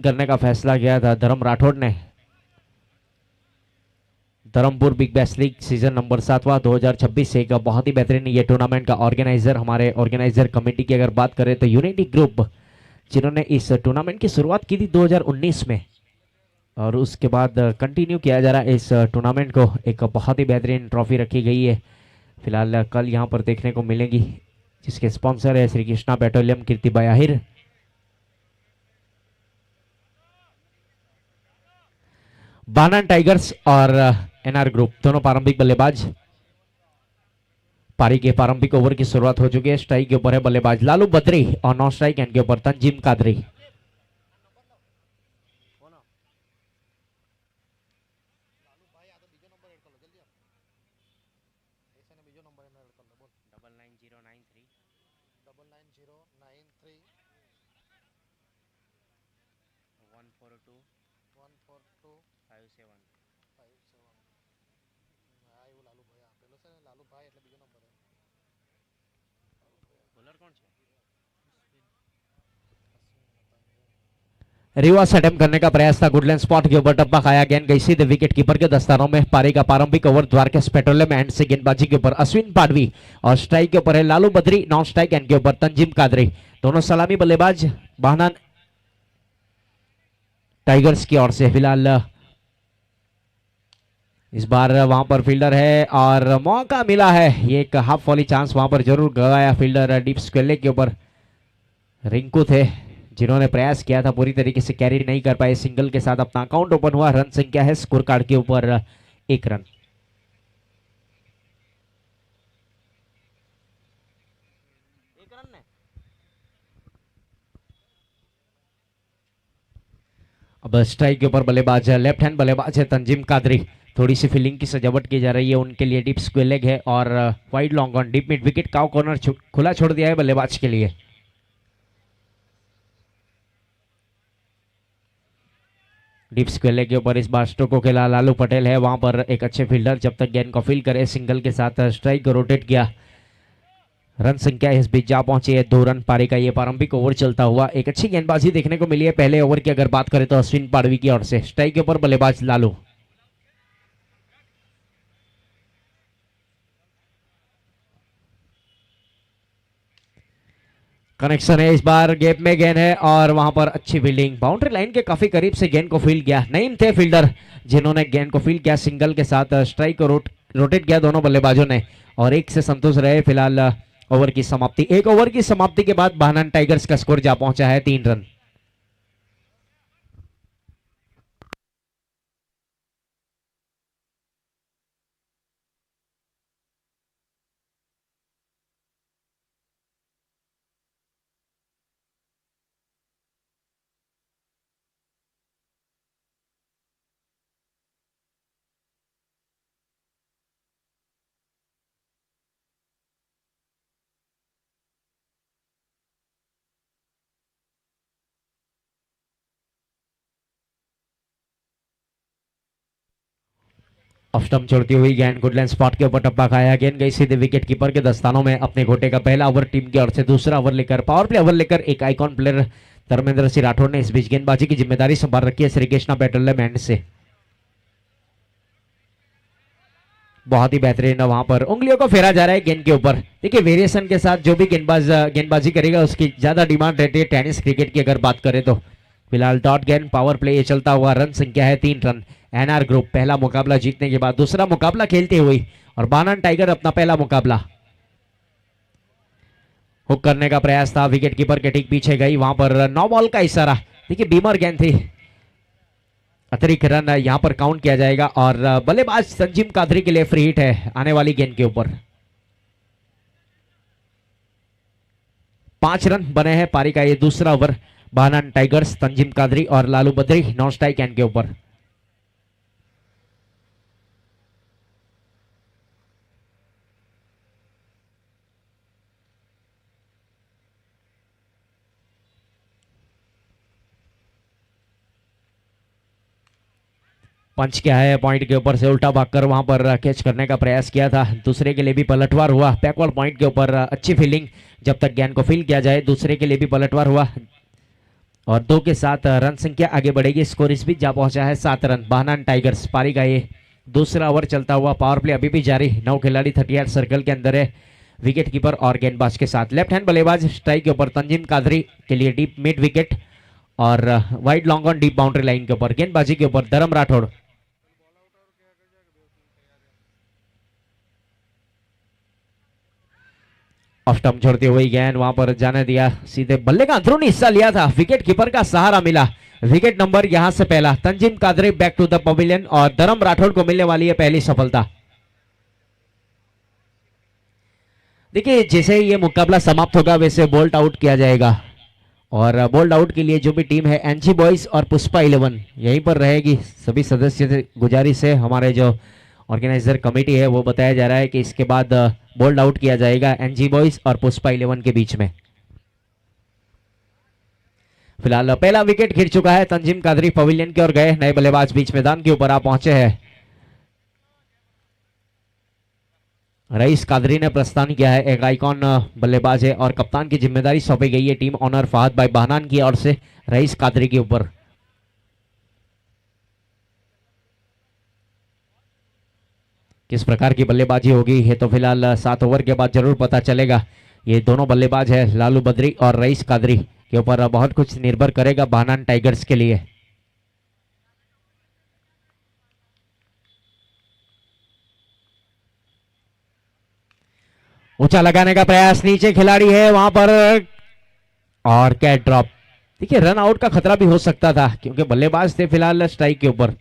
करने का फैसला किया था धर्म राठौड़ ने। Dharampur Big Bash League season number 7वां 2026 से एक बहुत ही बेहतरीन ये टूर्नामेंट का ऑर्गेनाइजर, हमारे ऑर्गेनाइजर कमेटी की अगर बात करें तो यूनिटी ग्रुप, जिन्होंने इस टूर्नामेंट की शुरुआत की थी 2019 में और उसके बाद कंटिन्यू किया जा रहा है इस टूर्नामेंट को। एक बहुत ही बेहतरीन ट्रॉफी रखी गई है फिलहाल कल यहाँ पर देखने को मिलेगी, जिसके स्पॉन्सर है श्री कृष्णा पेट्रोलियम कीर्ति बयाहिर। बानन टाइगर्स और एनआर ग्रुप दोनों प्रारंभिक बल्लेबाज। पारी के प्रारंभिक ओवर की शुरुआत हो चुकी है। स्ट्राइक के ऊपर है बल्लेबाज लालू बद्री और नॉन स्ट्राइक एंड के ऊपर तंजीम कादरी। रिवर्स अटेम्प्ट करने का प्रयास था, गुडलैंड स्पॉट के ऊपर टप्पा खाया, गेंद गई सीधे विकेट कीपर के दस्तानों में। पारी का प्रारंभिक ओवर द्वारकेश पेट्रोलियम एंड से गेंदबाजी के ऊपर अश्विन पाडवी और स्ट्राइक के ऊपर है Lalu Badri, non strike and के ऊपर तंजीम कादरी। दोनों सलामी बल्लेबाज बानन टाइगर्स की ओर से। फिलहाल इस बार वहां पर फील्डर है और मौका मिला है, ये एक हाफ वाली चांस वहां पर जरूर गवाया फील्डर डीप स्क्वेले के ऊपर। रिंकू थे जिन्होंने प्रयास किया था, पूरी तरीके से कैरी नहीं कर पाए। सिंगल के साथ अपना अकाउंट ओपन हुआ। रन संख्या है स्कोर कार्ड के ऊपर 1 रन। अब स्ट्राइक के ऊपर बल्लेबाज लेफ्ट हैंड बल्लेबाज है तंजीम कादरी। थोड़ी सी फील्डिंग की सजावट की जा रही है उनके लिए। डीप स्क्वेयर लेग है और wide long on deep mid wicket cow corner खुला छोड़ दिया है बल्लेबाज के लिए। डीप स्क्वेयर के ऊपर इस बार स्ट्रोको के लालू पटेल है, वहां पर एक अच्छे फील्डर जब तक गेंद को फील्ड करे। सिंगल के साथ स्ट्राइक को रोटेट किया। रन संख्या इस बीच जा पहुंची है 2 रन। पारी का ये प्रारंभिक ओवर चलता हुआ। एक अच्छी गेंदबाजी देखने को मिली है पहले ओवर की अगर बात करें तो अश्विन पाडवी की ओर से। स्ट्राइक के ऊपर बल्लेबाज लालू। कनेक्शन है इस बार, गैप में गेंद है और वहां पर अच्छी फील्डिंग। बाउंड्री लाइन के काफी करीब से गेंद को फील्ड किया। नईम थे फील्डर जिन्होंने गेंद को फील्ड किया। सिंगल के साथ स्ट्राइक को रोटेट किया दोनों बल्लेबाजों ने और एक से संतुष्ट रहे। फिलहाल ओवर की समाप्ति, एक ओवर की समाप्ति के बाद बानन टाइगर्स का स्कोर जा पहुंचा है 3 रन। ऑफ स्टंप छोड़ती हुई गेंद गुडलैंड स्पॉट के ऊपर टप्पा खाया। गेंद गई सीधे विकेट कीपर के दस्तानों में। अपने घोटे का पहला ओवर टीम की ओर से, दूसरा ओवर लेकर, पावर प्ले ओवर लेकर एक आइकॉन प्लेयर धर्मेंद्र सिंह राठौड़ ने इस बीच गेंदबाजी की जिम्मेदारी संभाल रखी है श्री कृष्णा पेट्रोलियम एंड से। बहुत ही बेहतरीन वहां पर उंगलियों को फेरा जा रहा है गेंद के ऊपर। देखिए वेरिएशन के साथ जो भी गेंदबाजी करेगा उसकी ज्यादा डिमांड रहती है टेनिस क्रिकेट की अगर बात करें तो। फिलहाल डॉट गेंद पावर प्ले ये चलता हुआ। रन संख्या है 3 रन। एनआर ग्रुप पहला मुकाबला जीतने के बाद दूसरा मुकाबला खेलते हुए और बानन टाइगर अपना पहला मुकाबला। हुक करने का प्रयास था, विकेट कीपर के ठीक पीछे गई, वहां पर 9 बॉल का इशारा। देखिए बीमर गेंद थी, अतिरिक्त रन यहां पर काउंट किया जाएगा और बल्लेबाज तंजीम कादरी के लिए फ्री हिट है आने वाली गेंद के ऊपर। 5 रन बने हैं पारी का ये दूसरा ओवर। बानन टाइगर्स, तंजीम कादरी और Lalu Badri non strike and के ऊपर। पंच क्या है, पॉइंट के ऊपर से उल्टा भागकर वहां पर कैच करने का प्रयास किया था। दूसरे के लिए भी पलटवार हुआ। बैकवर्ड पॉइंट के ऊपर अच्छी फील्डिंग, जब तक गेंद को फील्ड किया जाए। दूसरे के लिए भी पलटवार हुआ। और 2 के साथ रन संख्या आगे बढ़ेगी। स्कोर इस बीच जा पहुंचा है 7 रन। बाहनान टाइगर्स पारी का ये दूसरा ओवर चलता हुआ। पावर प्ले अभी भी जारी। 9 खिलाड़ी 38 सर्कल के अंदर है। विकेट कीपर और गेंदबाज के साथ। लेफ्ट हैंड बल्लेबाज स्ट्राइक के ऊपर तंजीम कादरी के लिए डीप मिड विकेट और wide long on deep boundary line के ऊपर। गेंदबाजी के ऊपर धर्म राठौड़। ऑफ स्टंप छोड़ते हुए गेंद वहां पर जाने दिया। सीधे बल्ले का अंदरूनी हिस्सा लिया था। विकेट कीपर का सहारा मिला। विकेट नंबर यहां से पहला। Tanzeem Qadri back to the pavilion और धर्म राठौड़ को मिलने वाली है पहली सफलता। देखिए जैसे ही ये मुकाबला समाप्त होगा वैसे बोल्ट आउट किया जाएगा और बोल्ड आउट के लिए जो भी टीम है एनजी बॉयज और पुष्पा 11 यहीं पर रहेगी। सभी सदस्य से गुजारिश है, हमारे जो ऑर्गेनाइजर कमेटी है वो बताया जा रहा है कि इसके बाद बोल्ड आउट किया जाएगा एनजी बॉयज और पुष्पा 11 के बीच में। फिलहाल पहला विकेट गिर चुका है। तंजीम कादरी पवेलियन की ओर गए। नए बल्लेबाज बीच मैदान के ऊपर आ पहुंचे हैं। रईस कादरी ने प्रस्थान किया है। एक आइकॉन बल्लेबाज है और कप्तान की जिम्मेदारी सौंपी गई है टीम ऑनर फहद भाई बहनान की ओर से रईस कादरी के ऊपर। किस प्रकार की बल्लेबाजी होगी ये तो फिलहाल 7 ओवर के बाद जरूर पता चलेगा। ये दोनों बल्लेबाज है लालू बद्री और रईस कादरी के ऊपर बहुत कुछ निर्भर करेगा बहनान टाइगर्स के लिए। ऊंचा लगाने का प्रयास। नीचे खिलाड़ी है वहां पर और कैच ड्रॉप। देखिए रन आउट का खतरा भी हो सकता था क्योंकि बल्लेबाज थे फिलहाल स्ट्राइक के ऊपर।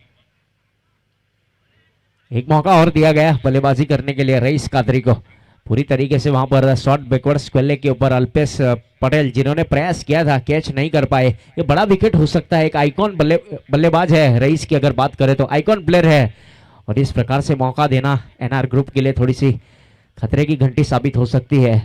एक मौका और दिया गया बल्लेबाजी करने के लिए रईस कादरी को। पूरी तरीके से वहां पर शॉर्ट बैकवर्ड स्क्वेले के ऊपर अल्पेश पटेल जिन्होंने प्रयास किया था कैच नहीं कर पाए। ये बड़ा विकेट हो सकता है। एक आइकॉन बल्लेबाज है रईस की अगर बात करें तो आइकॉन प्लेयर है और इस प्रकार से मौका देना एनआर ग्रुप के लिए थोड़ी सी खतरे की घंटी साबित हो सकती है।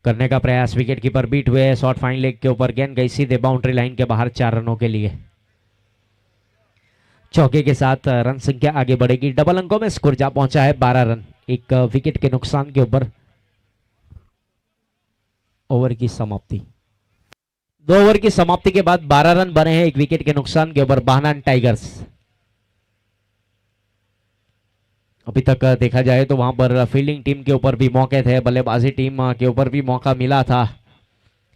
करने का प्रयास। विकेट कीपर बीट हुए। शॉर्ट फाइन लेग के ऊपर गेंद गई सीधे बाउंड्री लाइन के बाहर 4 रनों के लिए। चौके के साथ रन संख्या आगे बढ़ेगी। डबल अंकों में स्कोर जा पहुंचा है 12 रन। एक विकेट के नुकसान के ऊपर ओवर की समाप्ति। 2 ओवर की समाप्ति के बाद 12 रन बने हैं एक विकेट के नुकसान के ऊपर बाहनान टाइगर्स। अभी तक देखा जाए तो वहां पर फील्डिंग टीम के ऊपर भी मौके थे, बल्लेबाजी टीम के ऊपर भी मौका मिला था।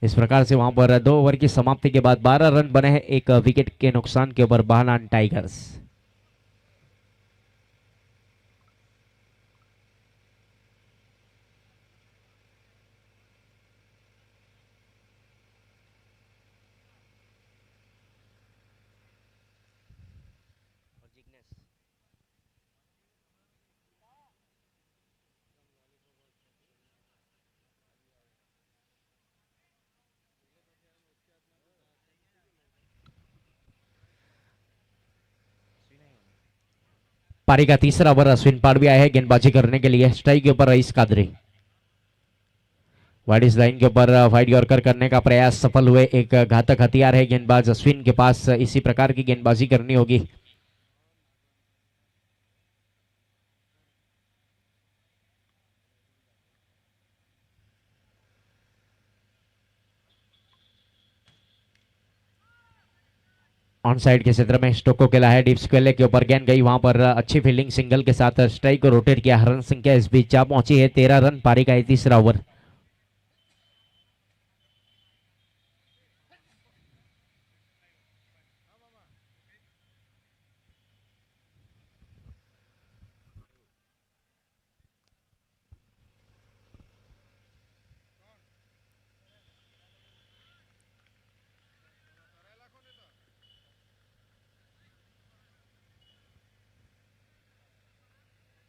इस प्रकार से वहां पर 2 ओवर की समाप्ति के बाद 12 रन बने हैं एक विकेट के नुकसान के ऊपर बाहनान टाइगर्स। पारी का तीसरा ओवर अश्विन पाड़वी आए हैं गेंदबाजी करने के लिए। स्ट्राइक के ऊपर रईस कादरी। वाइड इस लाइन के ऊपर वाइड यॉर्कर करने का प्रयास सफल हुए। एक घातक हथियार है गेंदबाज अश्विन के पास। इसी प्रकार की गेंदबाजी करनी होगी। ऑन साइड के क्षेत्र में स्टोको खेला है। डीप स्क्वेले के ऊपर गेंद गई वहां पर अच्छी फील्डिंग सिंगल के साथ स्ट्राइक को रोटेट किया। रन संख्या इस बीच जा पहुंची है 13 रन। पारी का तीसरा ओवर।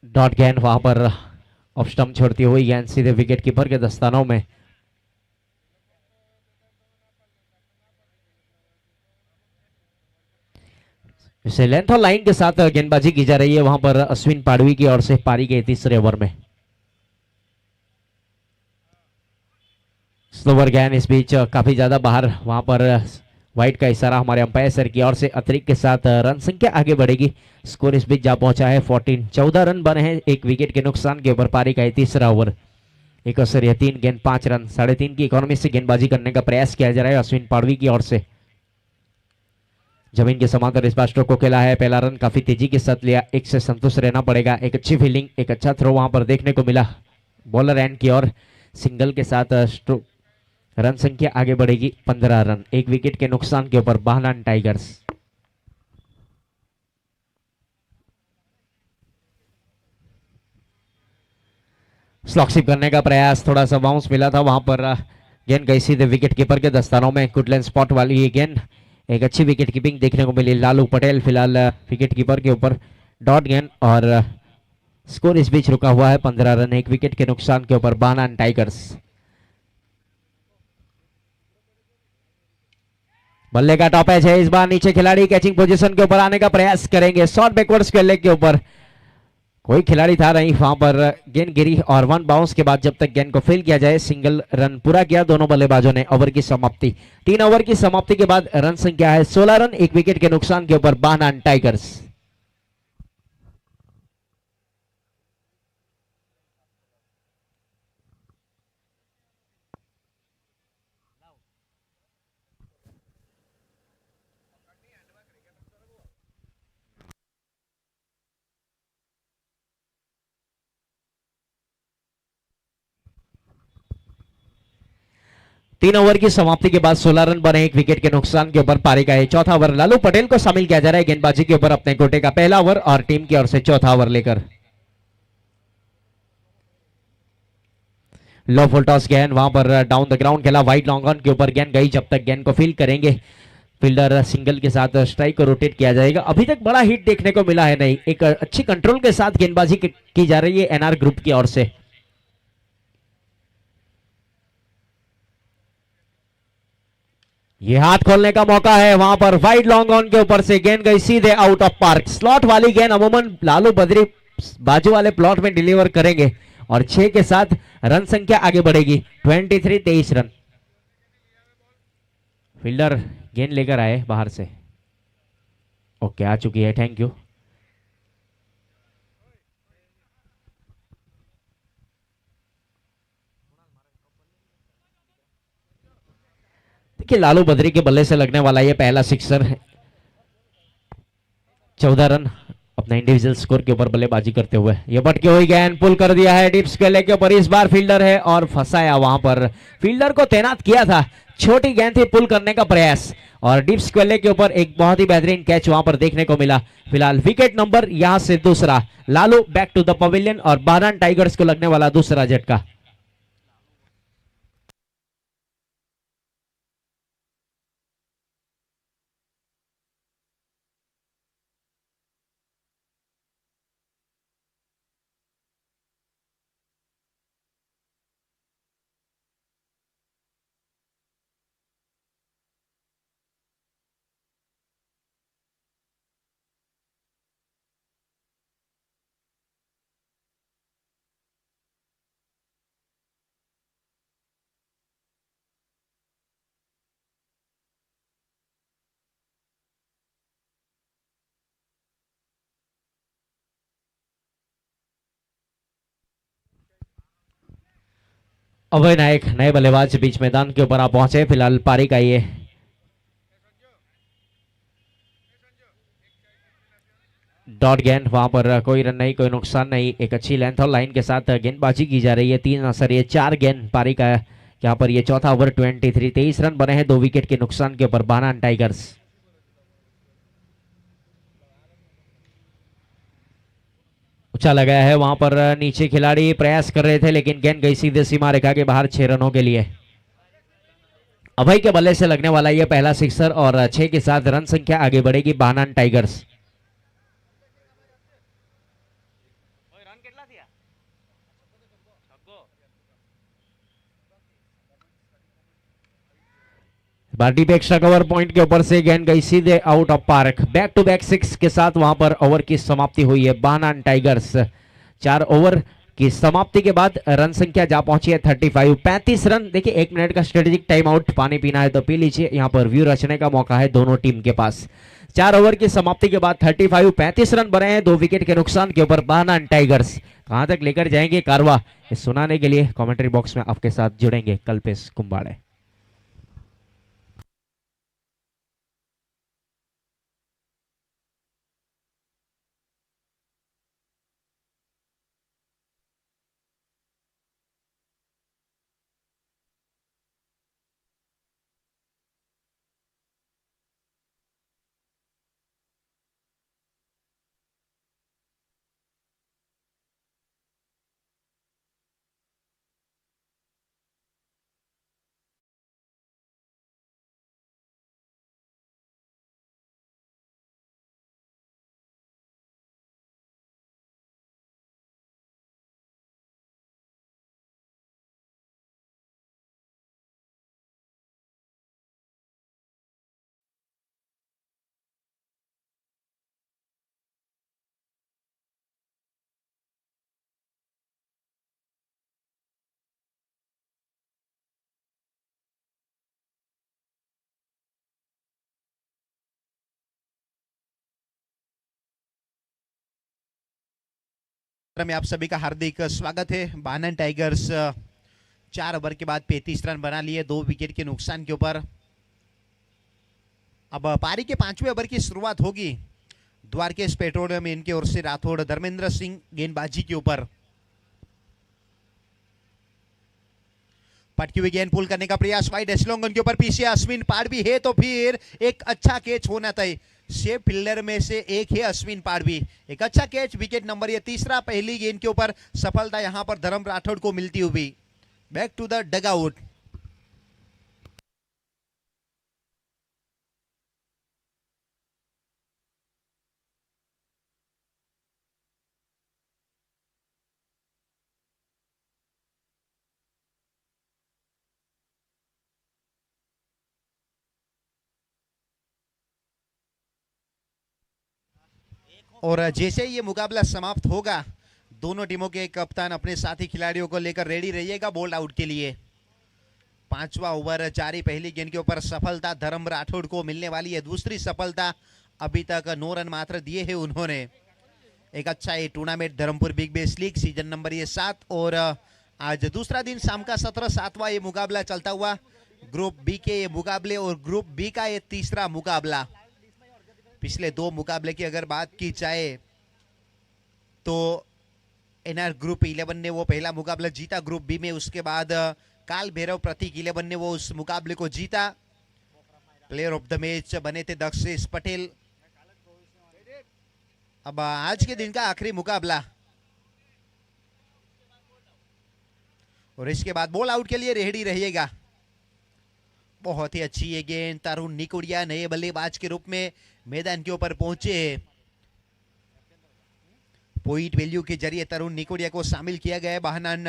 डॉट गेंद वहां पर ऑफ स्टंप छोड़ती हुई गेंद सीधे विकेट कीपर के दस्तानों में। इसे लेंथ और लाइन के साथ गेंदबाजी की जा रही है वहां पर अश्विन पाड़वी की ओर से पारी के तीसरे ओवर में। स्लोवर गेंद इस बीच काफी ज्यादा बाहर वहां पर व्हाइट का इशारा हमारे अंपायर सर की ओर से अतिरिक्त के साथ रन संख्या आगे बढ़ेगी। स्कोर इस बीच जा पहुंचा है 14। 14 रन बने हैं एक विकेट के नुकसान के ऊपर। पारी का तीसरा ओवर, एक ओवर यह 3 गेंद 5 रन। 3.5 की इकोनॉमी से गेंदबाजी करने का प्रयास किया जा रहा है अश्विन पाड़वी की ओर से। जमीन के समांतर इस बार स्ट्रोक को खेला है। पहला रन काफी तेजी के साथ लिया, एक से संतुष्ट रहना पड़ेगा। एक अच्छी फील्डिंग, एक अच्छा थ्रो वहां पर देखने को मिला बॉलर एंड की ओर। सिंगल के साथ स्ट्रोक, रन संख्या आगे बढ़ेगी 15 रन एक विकेट के नुकसान के ऊपर बाहनान टाइगर्स। स्लॉकशिप करने का प्रयास, थोड़ा सा बाउंस मिला था वहां पर। गेंद गई सीधे विकेट कीपर के दस्तानों में। गुडलैंड स्पॉट वाली ये गेंद, एक अच्छी विकेट कीपिंग देखने को मिली लालू पटेल फिलहाल विकेट कीपर के ऊपर। डॉट गेंद और स्कोर इस बीच रुका हुआ है 15 रन एक विकेट के नुकसान के ऊपर बाहनान टाइगर्स। बल्ले का टॉप एज है इस बार। नीचे खिलाड़ी कैचिंग पोजीशन के ऊपर आने का प्रयास करेंगे। शॉर्ट बैकवर्ड स्क्वायर लेग के ऊपर कोई खिलाड़ी था नहीं वहां पर। गेंद गिरी और 1 बाउंस के बाद जब तक गेंद को फील किया जाए सिंगल रन पूरा किया दोनों बल्लेबाजों ने। ओवर की समाप्ति, 3 ओवर की समाप्ति के बाद रन संख्या है 16 रन एक विकेट के नुकसान के ऊपर बाहनान टाइगर्स। तीन ओवर की समाप्ति के बाद 16 रन बने एक विकेट के नुकसान के ऊपर। पारी का है चौथा ओवर। लालू पटेल को शामिल किया जा रहा है गेंदबाजी के ऊपर अपने कोटे का पहला ओवर और टीम की ओर से चौथा ओवर लेकर। लो फुल टॉस गेंद वहां पर डाउन द ग्राउंड खेला। वाइड लॉन्ग ऑन के ऊपर गेंद गई। जब तक गेंद को फील्ड करेंगे फील्डर सिंगल के साथ स्ट्राइक को रोटेट किया जाएगा। अभी तक बड़ा हिट देखने को मिला है नहीं। एक अच्छी कंट्रोल के साथ गेंदबाजी की जा रही है एनआर ग्रुप की ओर से। ये हाथ खोलने का मौका है वहां पर। वाइड लॉन्ग ऑन के ऊपर से गेंद गई सीधे आउट ऑफ पार्क। स्लॉट वाली गेंद अमूमन लालू बद्री बाजू वाले प्लॉट में डिलीवर करेंगे और 6 के साथ रन संख्या आगे बढ़ेगी 23 रन। फील्डर गेंद लेकर आए बाहर से। ओके, आ चुकी है, थैंक यू। देखिए लालू बद्री के बल्ले से लगने वाला ये पहला सिक्सर है। 14 रन अपना इंडिविजुअल स्कोर के ऊपर बल्लेबाजी करते हुए। ये भटकी हुई गेंद पुल कर दिया है डीप स्क्वायर के ऊपर। इस बार फील्डर है और फंसाया वहां पर। फील्डर को तैनात किया था, छोटी गेंद थी, पुल करने का प्रयास और डीप स्क्वायर के ऊपर एक बहुत ही बेहतरीन कैच वहां पर देखने को मिला। फिलहाल विकेट नंबर यहां से दूसरा। Lalu back to the pavilion और बाहनान टाइगर्स को लगने वाला दूसरा झटका। अभय नायक नए बल्लेबाज बीच मैदान के ऊपर आ पहुंचे। फिलहाल पारी का ये डॉट गेंद वहां पर कोई रन नहीं, कोई नुकसान नहीं। एक अच्छी लेंथ और लाइन के साथ गेंदबाजी की जा रही है। 3 असर ये 4 गेंद पारी का यहाँ पर ये चौथा ओवर। 23 रन बने हैं 2 विकेट के नुकसान के ऊपर बाहनान टाइगर्स। ऊंचा लगाया है वहां पर। नीचे खिलाड़ी प्रयास कर रहे थे लेकिन गेंद गई सीधे सीमा रेखा के बाहर 6 रनों के लिए। अभय के बल्ले से लगने वाला यह पहला सिक्सर और 6 के साथ रन संख्या आगे बढ़ेगी बाहनान टाइगर्स। बार्डी पे एक्स्ट्रा कवर पॉइंट के ऊपर से गेंद गई सीधे out of park. Back to back 6 के साथ वहां पर ओवर की समाप्ति हुई है बाहनान टाइगर्स। 4 ओवर कि समाप्ति के बाद रन संख्या जा पहुंची है 35। 35 रन। देखिए 1 मिनट का स्ट्रेटेजिक टाइम आउट, पानी पीना है तो पी लीजिए, यहाँ पर व्यू रचने का मौका है दोनों टीम के पास। 4 ओवर की समाप्ति के बाद 35 रन बने हैं 2 विकेट के नुकसान के ऊपर बाहनान टाइगर्स। कहां तक लेकर जाएंगे कारवा, सुनाने के लिए कमेंट्री बॉक्स में आपके साथ जुड़ेंगे कल्पेश कुंबाड़े। में आप सभी का हार्दिक स्वागत है। बाहनान टाइगर्स 4 ओवर के बाद 35 रन बना लिए 2 विकेट के नुकसान के ऊपर। अब पारी के 5वें ओवर की शुरुआत होगी। द्वारकेश पेट्रोलियम इनकी ओर से राठौड़ धर्मेंद्र सिंह गेंदबाजी के ऊपर। पटकी हुई गेंद पुल करने का प्रयास वाइड एस्लोंगन के ऊपर, पीछे अश्विन पाड़वी है तो फिर एक अच्छा कैच होना तय। 6 फील्डर में से एक है अश्विन पाड़वी, एक अच्छा कैच, विकेट नंबर ये तीसरा। पहली गेंद के ऊपर सफलता यहां पर धर्म राठौड़ को मिलती हुई। Back to the dugout. और जैसे ये मुकाबला समाप्त होगा, दोनों टीमों के कप्तान अपने साथी खिलाड़ियों को लेकर रेडी रहिएगा बोल्ड आउट के लिए। 5वां ओवर जारी, पहली गेंद के ऊपर सफलता धर्म राठौड़ को मिलने वाली है। दूसरी सफलता, अभी तक 9 रन मात्र दिए हैं उन्होंने। एक अच्छा ये tournament Dharampur Big Bash league season number ये 7, और आज दूसरा दिन शाम का 7वां ये मुकाबला चलता हुआ। ग्रुप बी के ये मुकाबले और ग्रुप बी का ये तीसरा मुकाबला। पिछले 2 मुकाबले की अगर बात की जाए तो एनआर ग्रुप 11 ने वो पहला मुकाबला जीता ग्रुप बी में। उसके बाद काल भैरव प्रतीक 11 ने वो उस मुकाबले को जीता। प्लेयर ऑफ द मैच बने थे दक्षेश पटेल। अब आज के दिन का आखिरी मुकाबला, और इसके बाद बॉल आउट के लिए रेडी रहिएगा। बहुत ही अच्छी ये गेंद, तरुण निकुड़िया नए बल्लेबाज के रूप में मैदान के ऊपर पहुंचे। पॉइंट वैल्यू के जरिए तरुण निकुड़िया को शामिल किया गया है बाहनान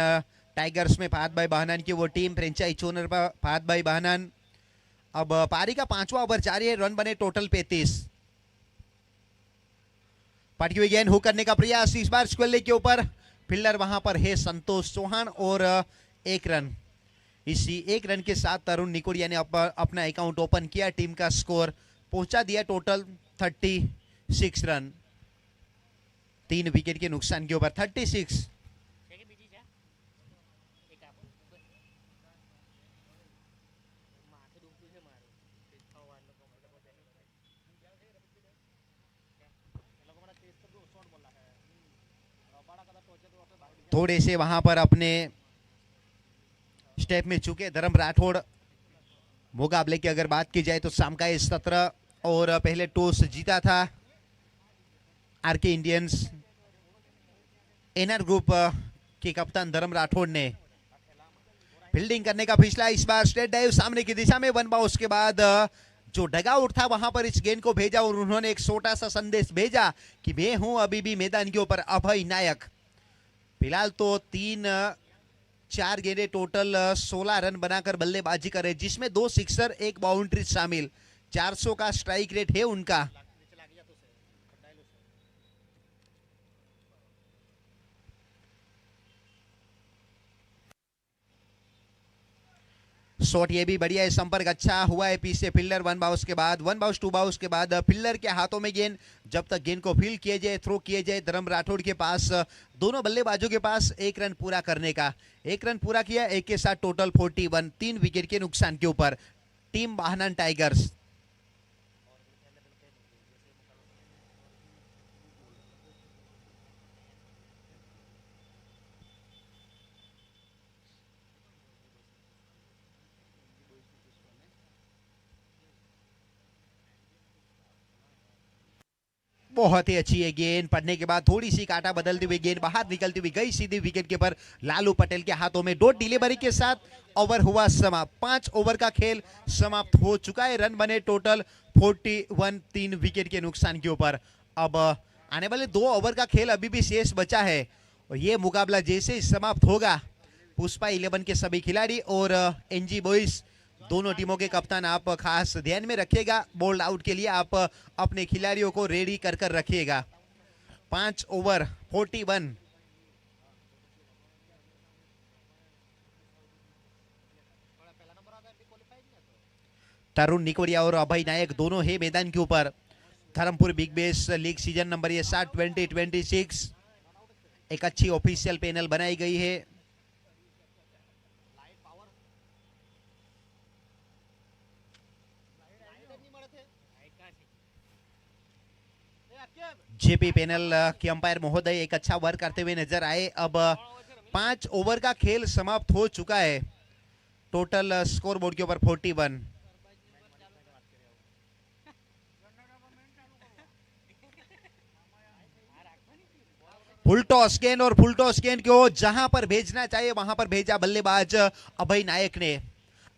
टाइगर्स में। फहद भाई बाहनान की वो टीम, फ्रेंचाइज ओनर फहद भाई बाहनान। अब पारी का 5वां ओवर जारी है, रन बने टोटल 35। पटकी हुई गेंद हुक करने का प्रयास, इस बार स्क्वेले के ऊपर। फील्डर वहां पर है संतोष चौहान, और 1 रन। इसी 1 रन के साथ तरुण निकुड़िया ने अपना अकाउंट ओपन किया। टीम का स्कोर पहुंचा दिया टोटल 36 रन, 3 विकेट के नुकसान के ऊपर 36। थोड़े से वहां पर अपने स्टेप में चुके धर्म राठौड़। मुकाबले की अगर बात की जाए तो शाम का इस 17 और पहले टॉस जीता था आरके इंडियंस। एनआर ग्रुप के कप्तान धर्म राठौड़ ने फील्डिंग करने का पिछला, इस बार स्ट्रेट डाइव सामने की दिशा में 1 बाउंस। उसके बाद जो डगआउट था वहां पर इस गेंद को भेजा, और उन्होंने एक छोटा सा संदेश भेजा कि मैं हूं अभी भी मैदान के ऊपर अभय नायक। फिलहाल तो 3-4 गेंदें टोटल 16 रन बनाकर बल्लेबाजी करे, जिसमें 2 सिक्सर 1 बाउंड्री शामिल। 400 का स्ट्राइक रेट है उनका। शॉट ये भी बढ़िया है, संपर्क अच्छा हुआ है पीछे फील्डर, वन बाउंस के बाद, वन बाउंस टू बाउंस के बाद फील्डर के हाथों में गेंद, जब तक गेंद को फील्ड किए जाए, थ्रो किए जाए, धर्म राठौड़ के पास, दोनों बल्लेबाजों के पास एक रन पूरा करने का, एक रन पूरा किया, एक के साथ टोटल 41, 3 विकेट के नुकसान के ऊपर टीम बाहनन टाइगर्स। बहुत ही अच्छी है गेंद, पड़ने के बाद थोड़ी सी काटा बदलती हुई गेंद बाहर निकलती हुई गई सीधी विकेट के पर लालू पटेल के हाथों में। डॉट डिलीवरी के साथ ओवर हुआ समाप्त, 5 ओवर का खेल समाप्त हो चुका है, रन बने टोटल 41, 3 विकेट के नुकसान के ऊपर। अब आने वाले 2 ओवर का खेल अभी भी शेष बचा है और ये मुकाबला जैसे ही समाप्त होगा, पुष्पा 11 के सभी खिलाड़ी और एनजी बॉयज दोनों टीमों के कप्तान आप खास ध्यान में रखिएगा, बोल्ड आउट के लिए आप अपने खिलाड़ियों को रेडी कर कर रखिएगा। 5 ओवर 41। तरुण निकोड़िया और अभय नायक दोनों है मैदान के ऊपर। Dharampur Big Bash league season number ये 7 2026 एक अच्छी ऑफिशियल पैनल बनाई गई है। जेपी पैनल के अंपायर महोदय एक अच्छा वर्क करते हुए नजर आए। अब 5 ओवर का खेल समाप्त हो चुका है, टोटल स्कोर बोर्ड के ऊपर 41। फुल टॉस गेंद और फुल टॉस गेंद को जहां पर भेजना चाहिए वहां पर भेजा बल्लेबाज अभय नायक ने।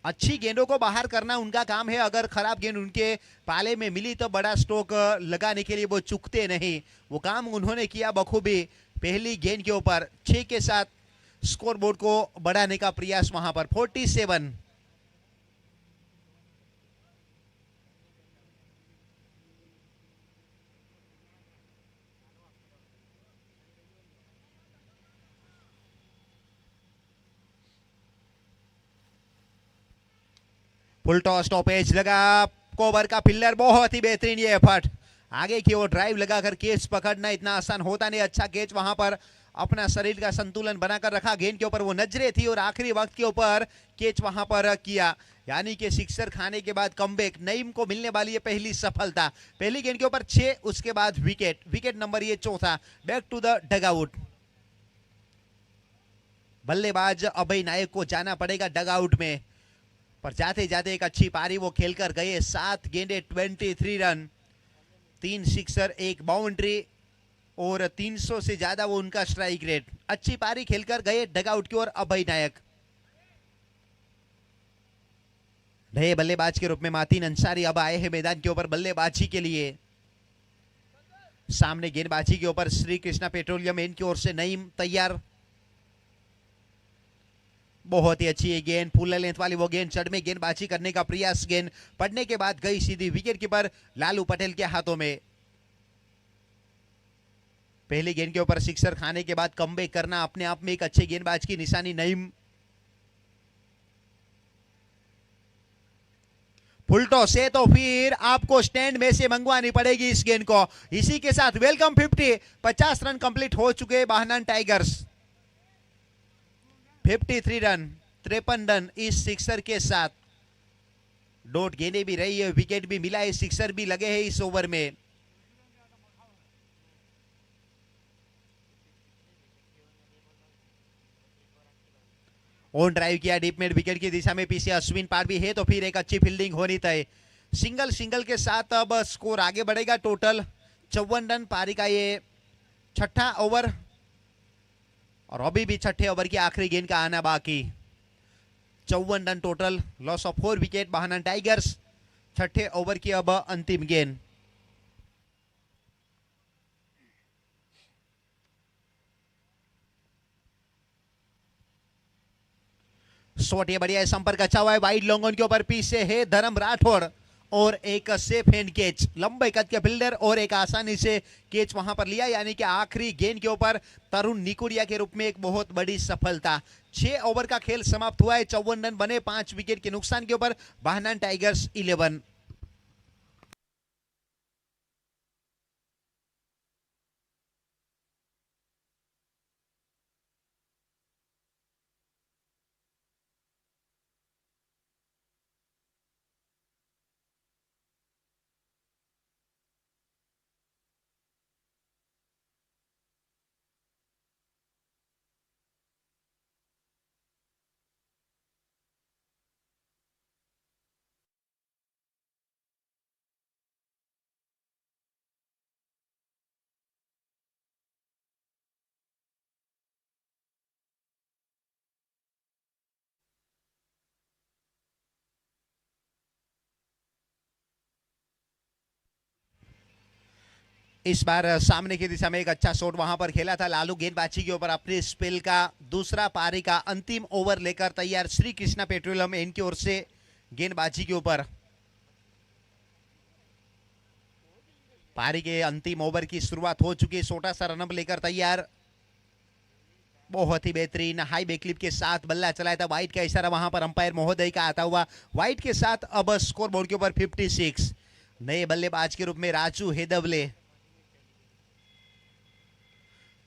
अच्छी गेंदों को बाहर करना उनका काम है, अगर खराब गेंद उनके पाले में मिली तो बड़ा स्ट्रोक लगाने के लिए वो चूकते नहीं, वो काम उन्होंने किया बखूबी। पहली गेंद के ऊपर 6 के साथ स्कोर बोर्ड को बढ़ाने का प्रयास वहां पर 47। फुल टॉस टॉप एज लगा, कोवर का फिल्डर बहुत ही बेहतरीन ये एफर्ट, आगे की ओर ड्राइव लगाकर कैच पकड़ना इतना आसान होता नहीं। अच्छा कैच वहां पर अपना शरीर का संतुलन बनाकर रखा, गेंद के ऊपर वो नजरे थी और आखिरी वक्त के ऊपर कैच वहां पर किया, यानी कि सिक्सर खाने के बाद कमबैक नईम को मिलने वाली है पहली सफलता। पहली गेंद के ऊपर 6, उसके बाद विकेट, विकेट नंबर ये चौथा। बैक टू द डगआउट, बल्लेबाज अभय नायक को जाना पड़ेगा डगआउट में, पर जाते जाते एक अच्छी पारी वो खेलकर गए। 7 गेंदे 23 रन, 3 सिक्सर 1 बाउंड्री और 300 से ज्यादा वो उनका स्ट्राइक रेट। अच्छी पारी खेलकर गए डगआउट की ओर अभय नायक। नए बल्लेबाज के रूप में मातीन अंसारी अब आए हैं मैदान के ऊपर बल्लेबाजी के लिए। सामने गेंदबाजी के ऊपर श्री कृष्णा पेट्रोलियम इनकी ओर से नईम तैयार। बहुत ही अच्छी है गेंद, फुल लेंथ वाली वो गेंद, चढ़ में गेंदबाजी करने का प्रयास, गेंद पड़ने के बाद गई सीधी विकेट कीपर लालू पटेल के हाथों में। पहली गेंद के ऊपर सिक्सर खाने के बाद कमबैक करना अपने आप में एक अच्छे गेंदबाज की निशानी। नईम फुल टॉस है तो फिर आपको स्टैंड में से मंगवानी पड़ेगी इस गेंद को। इसी के साथ वेलकम 50 रन कंप्लीट हो चुके बाहनन टाइगर्स। 53 रन, 53 रन इस सिक्सर के साथ। डॉट गेंदे भी रही है, विकेट भी मिला है, सिक्सर भी लगे हैं इस ओवर में। ऑन ड्राइव किया डीप मिड विकेट की दिशा में, पीछे अश्विन पार भी है तो फिर एक अच्छी फील्डिंग होनी तय। सिंगल के साथ अब स्कोर आगे बढ़ेगा, टोटल 54 रन। पारी का ये 6ठा ओवर और अभी भी 6ठे ओवर की आखिरी गेंद का आना बाकी। 54 run total, loss of 4 wicket बाहनन टाइगर्स। 6ठे ओवर की अब अंतिम गेंद। शॉट ये बढ़िया है, संपर्क अच्छा हुआ है, वाइड लॉन्ग ऑन के ऊपर पीछे है धर्म राठौड़ और एक सेफ हैंड कैच, लंबे कद के फील्डर और एक आसानी से कैच वहां पर लिया, यानी कि आखिरी गेंद के ऊपर तरुण निकुड़िया के रूप में एक बहुत बड़ी सफलता। 6 ओवर का खेल समाप्त हुआ है, 54 रन बने 5 विकेट के नुकसान के ऊपर, बाहनान टाइगर्स 11। इस बार सामने की दिशा में एक अच्छा शॉट वहां पर खेला था लालू, गेंदबाजी के ऊपर अपने स्पेल का दूसरा पारी का अंतिम ओवर लेकर तैयार श्री कृष्णा पेट्रोलियम इनकी ओर से गेंदबाजी के ऊपर। पारी के अंतिम ओवर की शुरुआत हो चुकी है, छोटा सा रनअप लेकर तैयार, बहुत ही बेहतरीन हाई बैकलिप के साथ बल्ला चलाया था, वाइट का इशारा वहां पर अंपायर महोदय का आता हुआ, वाइट के साथ अब स्कोर बोर्ड के ऊपर 56। नए बल्लेबाज के रूप में राजू हेदवले,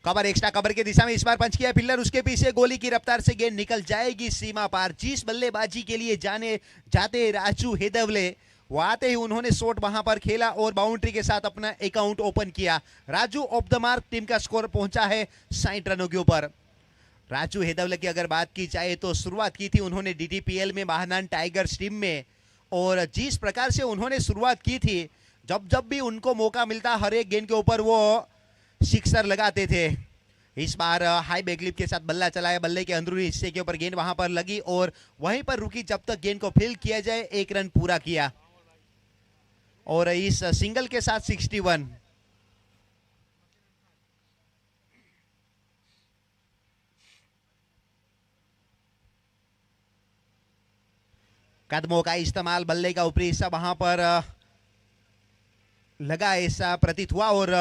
कवर एक्स्ट्रा कवर की दिशा में इस बार पंच किया फील्डर, उसके पीछे गोली की रफ्तार से गेंद निकल जाएगी सीमा पार। जिस बल्लेबाजी के लिए जाने जाते राजू हेदवले, वो आते ही उन्होंने शॉट वहां पर खेला और बाउंड्री के साथ अपना अकाउंट ओपन किया। Raju of the mark, team का स्कोर पहुंचा है 60 रनों के ऊपर। राजू हेदवले की अगर बात की जाए तो शुरुआत की थी उन्होंने डीटीपीएल में बाहनान टाइगर्स टीम में, और जिस प्रकार से उन्होंने शुरुआत की थी, जब जब भी उनको मौका मिलता हर एक गेंद के ऊपर वो सिक्सर लगाते थे। इस बार हाई बैकलिप के साथ बल्ला चलाया, बल्ले के अंदरूनी हिस्से के ऊपर गेंद वहां पर लगी और वहीं पर रुकी जब तक गेंद को फील्ड किया जाए, 1 रन पूरा किया और इस सिंगल के साथ 61। कदमों का इस्तेमाल, बल्ले का ऊपरी हिस्सा वहां पर लगा ऐसा प्रतीत हुआ और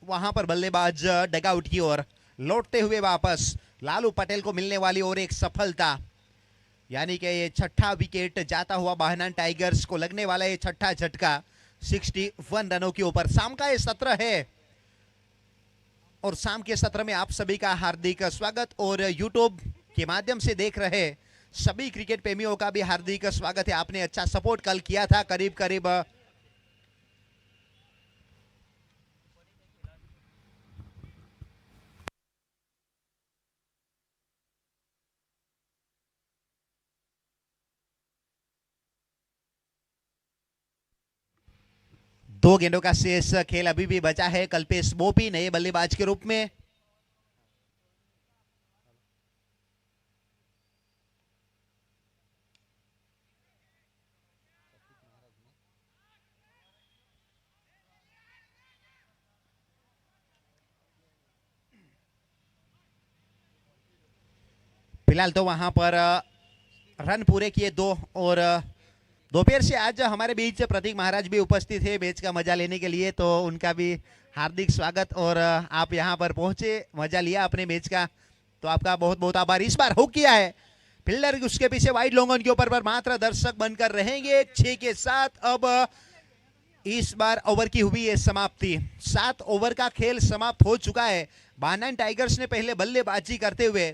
वहां पर बल्लेबाज डगआउट की ओर लौटते हुए वापस, लालू पटेल को मिलने वाली और एक सफलता, यानी कि ये छठा विकेट जाता हुआ बाहनान टाइगर्स को लगने वाला ये छठा झटका 61 रनों के ऊपर। शाम का ये सत्र है और शाम के सत्र में आप सभी का हार्दिक स्वागत और यूट्यूब के माध्यम से देख रहे सभी क्रिकेट प्रेमियों का भी हार्दिक स्वागत है। आपने अच्छा सपोर्ट कल किया था, करीब करीब 2 गेंदों का शेष खेल अभी भी बचा है। कल्पेश बोपी नए बल्लेबाज के रूप में, फिलहाल तो वहां पर रन पूरे किए 2 और दोपहर से आज हमारे बीच प्रतीक महाराज भी उपस्थित है मैच का मजा लेने के लिए, तो उनका भी हार्दिक स्वागत और आप यहां पर पहुंचे, मजा लिया अपने मैच का, तो आपका बहुत बहुत आभार। इस बार हुक किया है फील्डर, उसके पीछे वाइड लॉन्ग ऑन के ऊपर पर मात्र दर्शक बनकर रहेंगे 6 के साथ। अब इस ओवर ओवर की हुई है समाप्ति, 7 ओवर का खेल समाप्त हो चुका है। बाहनान टाइगर्स ने पहले बल्लेबाजी करते हुए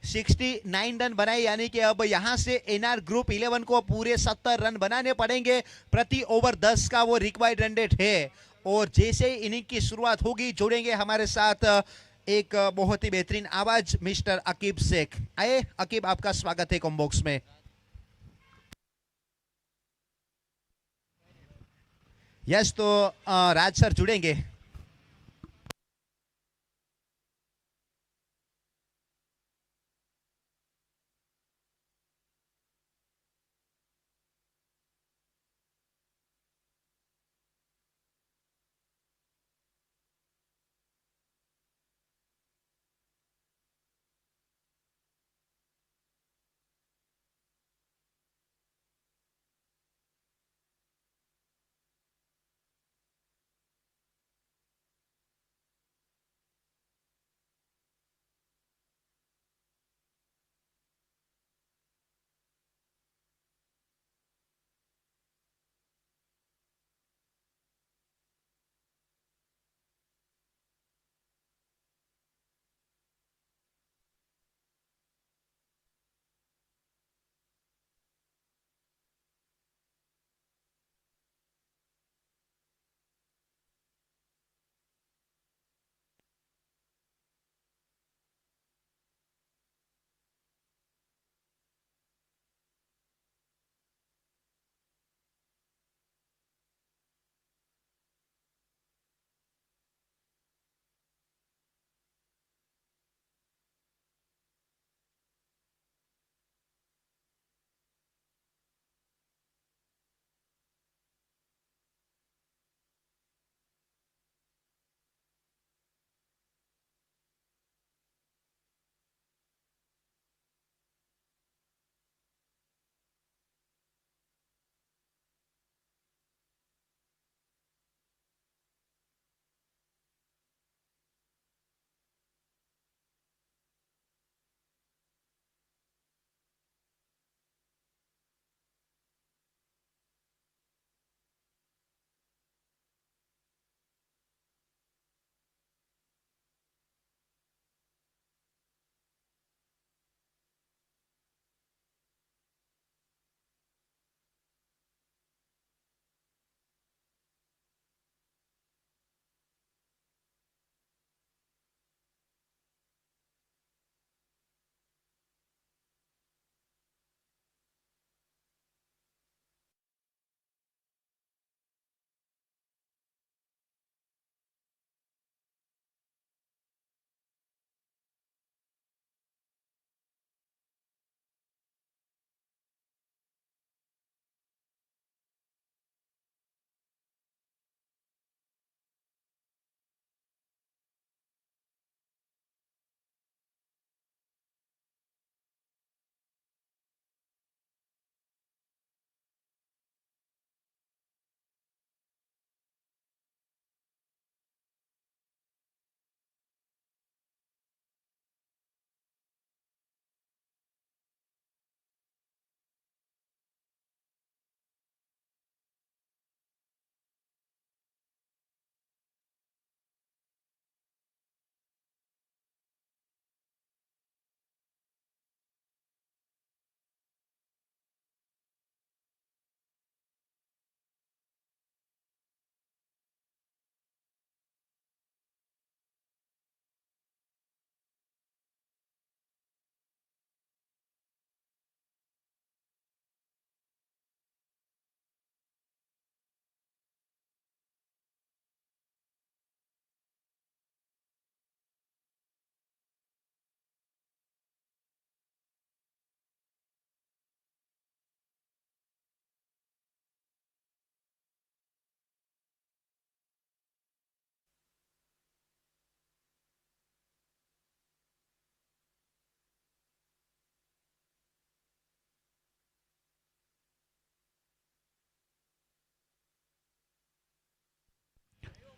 69 रन बनाए, यानी कि अब यहां से एनआर ग्रुप 11 को पूरे 70 रन बनाने पड़ेंगे। प्रति ओवर 10 का वो रिक्वायर्ड रन रेट है और जैसे ही इनिंग की शुरुआत होगी जुड़ेंगे हमारे साथ एक बहुत ही बेहतरीन आवाज मिस्टर अकीब शेख। आए अकीब, आपका स्वागत है कॉम्बॉक्स में। यस, तो राज सर जुड़ेंगे।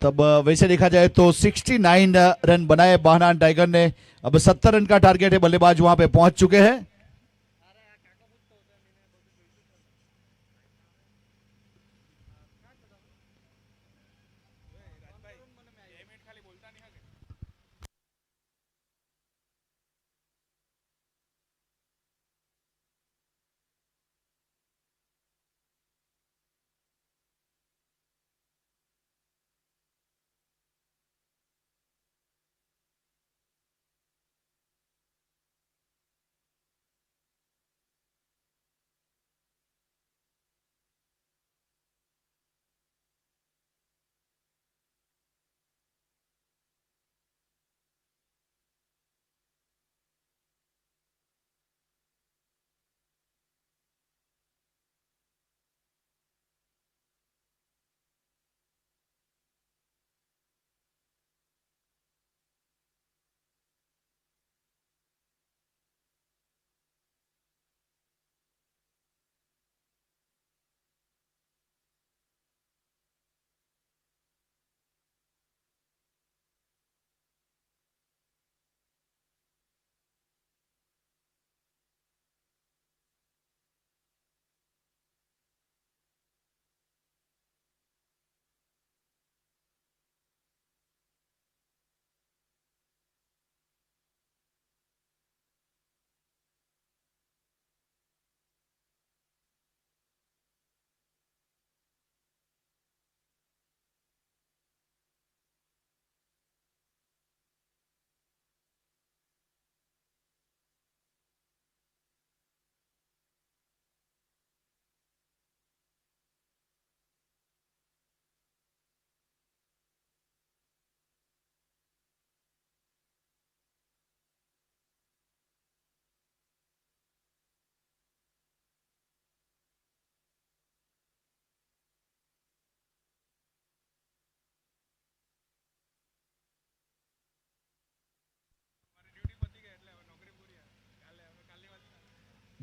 तब वैसे देखा जाए तो 69 रन बनाए बाहनान टाइगर ने। अब 70 रन का टारगेट है, बल्लेबाज वहां पे पहुंच चुके हैं।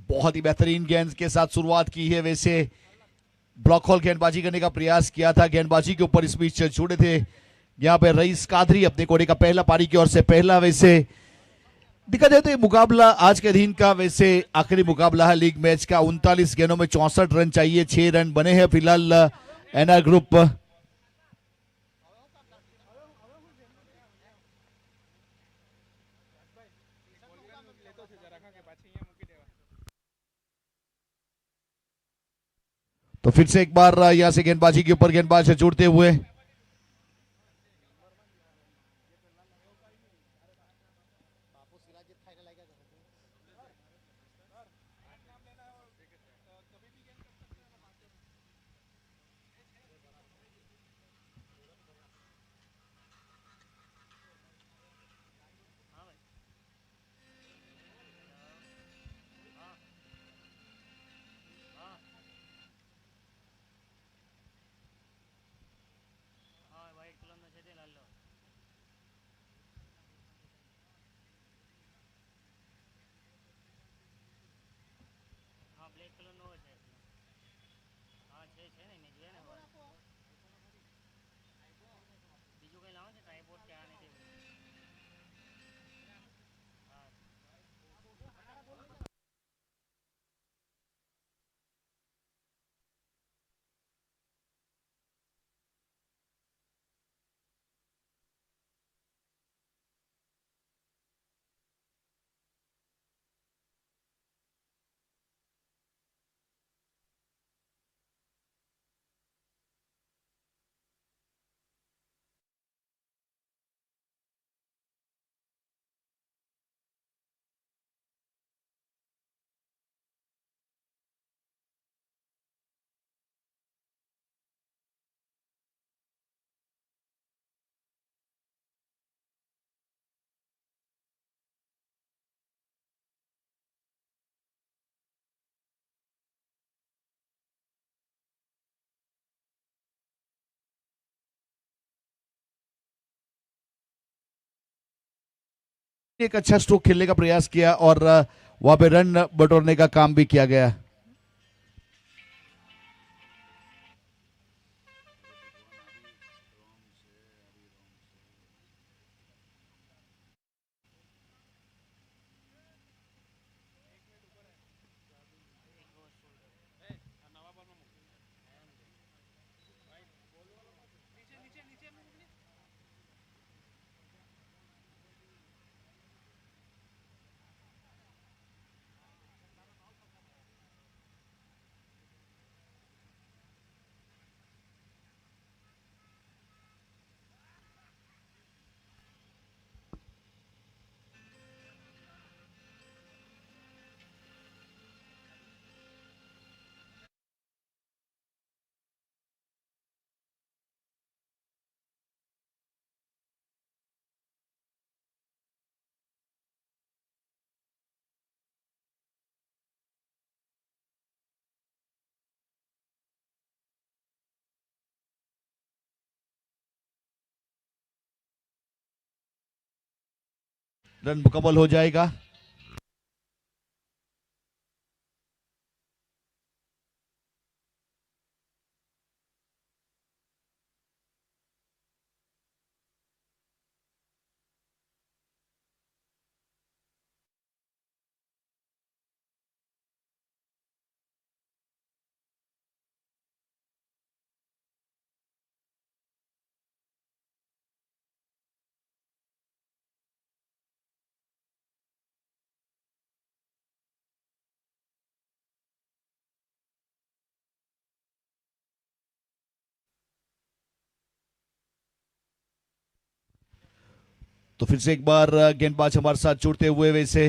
बहुत ही बेहतरीन गेंद के साथ शुरुआत की है। वैसे ब्लॉक हॉल गेंदबाजी करने का प्रयास किया था, गेंदबाजी के ऊपर इस बीच जुड़े थे यहाँ पे रईस कादरी अपने कोने का पहला पारी की ओर से पहला। वैसे देखा जाए तो ये मुकाबला आज के दिन का वैसे आखिरी मुकाबला है लीग मैच का। 39 गेंदों में 64 रन चाहिए, 6 रन बने हैं फिलहाल एनआर ग्रुप। तो फिर से एक बार यहां से गेंदबाजी के ऊपर गेंदबाज से जुड़ते हुए एक अच्छा स्ट्रोक खेलने का प्रयास किया और वहां पे रन बटोरने का काम भी किया गया। रन मुकम्मल हो जाएगा। तो फिर से एक बार गेंदबाज हमारे साथ जुड़ते हुए, वैसे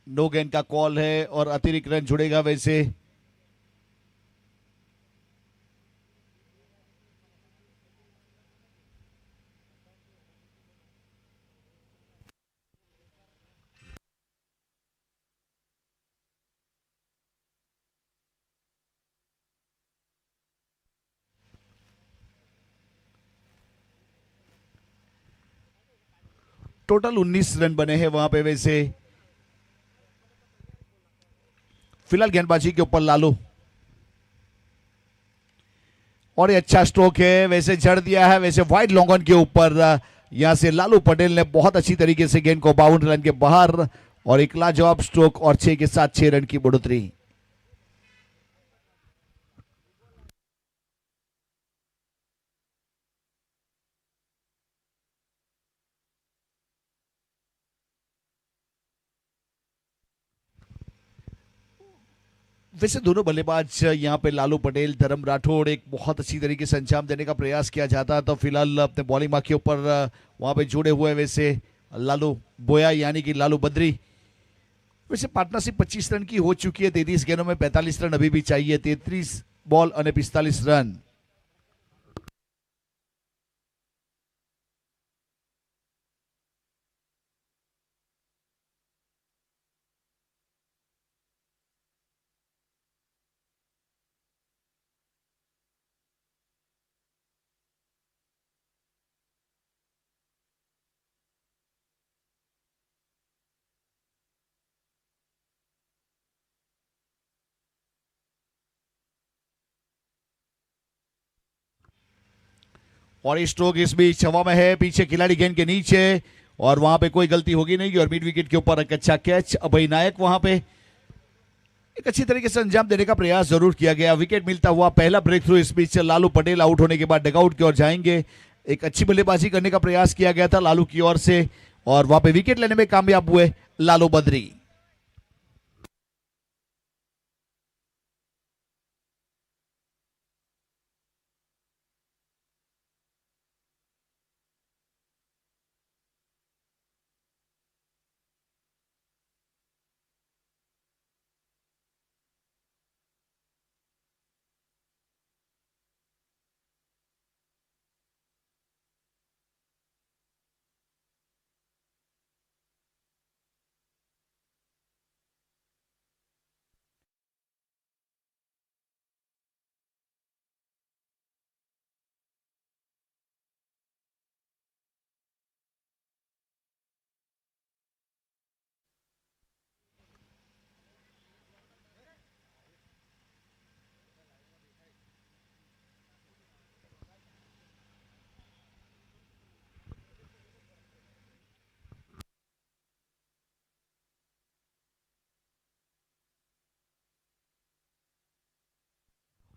नो गेंद का कॉल है और अतिरिक्त रन जुड़ेगा। वैसे टोटल 19 रन बने हैं वहां पे। वैसे फिलहाल गेंदबाजी के ऊपर लालू, और ये अच्छा स्ट्रोक है, वैसे जड़ दिया है। वैसे वाइड लॉन्ग ऑन के ऊपर यहां से लालू पटेल ने बहुत अच्छी तरीके से गेंद को 52 रन के बाहर, और एक लाजवाब स्ट्रोक और 6 के साथ 6 रन की बढ़ोतरी। वैसे दोनों बल्लेबाज यहां पे लालू पटेल, धर्म राठौड़, एक बहुत अच्छी तरीके से अंजाम देने का प्रयास किया जाता है। तो फिलहाल अपने बॉलिंग मार्क के ऊपर वहां पे जुड़े हुए वैसे लालू बोया यानी कि लालू बद्री। वैसे पार्टनरशिप 25 रन की हो चुकी है। 33 गेंदों में 45 रन अभी भी चाहिए। 33 बॉल और 45 रन। और स्ट्रोक इस बीच हवा में है, पीछे खिलाड़ी गेंद के नीचे, और वहां पे कोई गलती होगी नहीं। और मिड विकेट के ऊपर एक अच्छा कैच। अभय नायक वहां पे एक अच्छी तरीके से अंजाम देने का प्रयास जरूर किया गया। विकेट मिलता हुआ पहला ब्रेक थ्रू इस बीच लालू पटेल आउट होने के बाद डगआउट की ओर जाएंगे। एक अच्छी बल्लेबाजी करने का प्रयास किया गया था लालू की ओर से, और वहां पे विकेट लेने में कामयाब हुए लालू बद्री।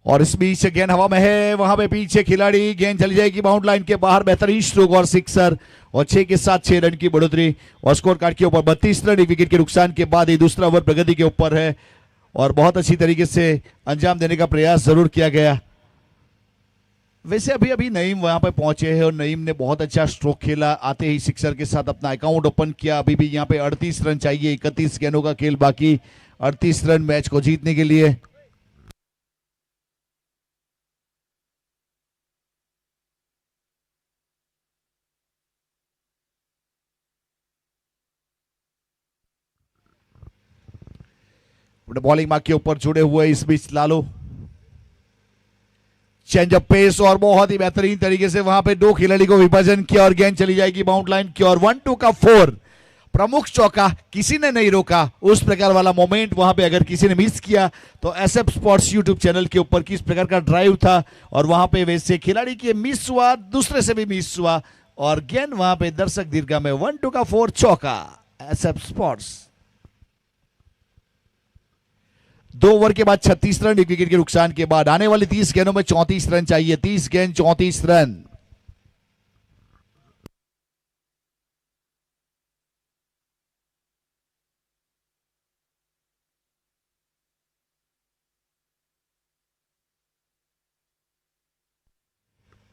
और इस बीच गेंद हवा में है, वहां पे पीछे खिलाड़ी, गेंद चली जाएगी बाउंड लाइन के बाहर। बेहतरीन स्ट्रोक और सिक्सर, और 6 के साथ 6 रन की बढ़ोतरी। और स्कोर कार्ड के ऊपर 32 रन विकेट के नुकसान के बाद ये दूसरा ओवर प्रगति के ऊपर है, और बहुत अच्छी तरीके से अंजाम देने का प्रयास जरूर किया गया। वैसे अभी अभी नईम वहां पे पहुंचे हैं, और नईम ने बहुत अच्छा स्ट्रोक खेला, आते ही सिक्सर के साथ अपना अकाउंट ओपन किया। अभी भी यहाँ पे 38 रन चाहिए, 31 गेंदों का खेल बाकी, 38 रन मैच को जीतने के लिए। बॉलिंग मार्क के ऊपर जुड़े हुए इस बीच लालू, चेंज ऑफ पेस और बहुत ही बेहतरीन तरीके से वहां पे दो खिलाड़ी को विभाजन किया और गेंद चली जाएगी बाउंड लाइन की और 1-2 का 4। प्रमुख चौका किसी ने नहीं रोका, उस प्रकार वाला मोमेंट वहां पे अगर किसी ने मिस किया तो एसएफ स्पोर्ट्स यूट्यूब चैनल के ऊपर किस प्रकार का ड्राइव था और वहां पे वैसे खिलाड़ी के मिस हुआ, दूसरे से भी मिस हुआ और गेंद वहां पे दर्शक दीर्घा में 1-2 का 4 चौका एसएफ स्पोर्ट्स। 2 ओवर के बाद 36 रन, एक विकेट के नुकसान के बाद आने वाली 30 गेंदों में 34 रन चाहिए। 30 गेंद 34 रन।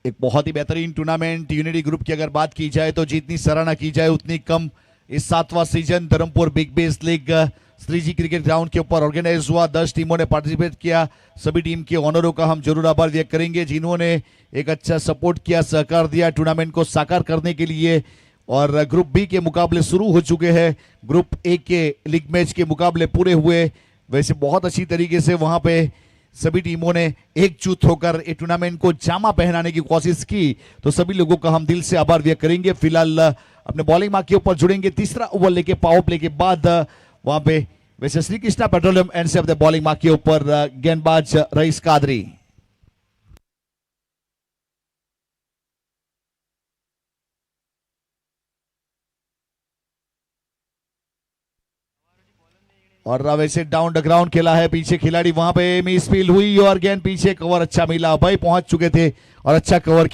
एक बहुत ही बेहतरीन टूर्नामेंट यूनिटी ग्रुप की अगर बात की जाए तो जितनी सराहना की जाए उतनी कम। इस 7वां season Dharampur Big Bash League Shriji cricket ground के ऊपर ऑर्गेनाइज हुआ। 10 टीमों ने पार्टिसिपेट किया। सभी टीम के ऑनरों का हम जरूर आभार व्यक्त करेंगे जिन्होंने एक अच्छा सपोर्ट किया, सहकार दिया टूर्नामेंट को साकार करने के लिए। और ग्रुप बी के मुकाबले शुरू हो चुके हैं। ग्रुप ए के लीग मैच के मुकाबले पूरे हुए। वैसे बहुत अच्छी तरीके से वहां पे सभी टीमों ने एकजुट होकर इस टूर्नामेंट को जामा पहनाने की कोशिश की, तो सभी लोगों का हम दिल से आभार व्यक्त करेंगे। फिलहाल अपने बॉलिंग मार्क के ऊपर जुड़ेंगे तीसरा ओवर लेके पावर प्ले के बाद। वहां पे वैसे श्री कृष्णा पेट्रोलियम एंड से अपने बॉलिंग मार्क के ऊपर गेंदबाज रईस कादरी। और वैसे डाउन द ग्राउंड खेला है, पीछे खिलाड़ी वहां पे मिस फील्ड हुई और गेंद पीछे कवर अच्छा मिला। भाई पहुंच चुके थे और अच्छा कवर।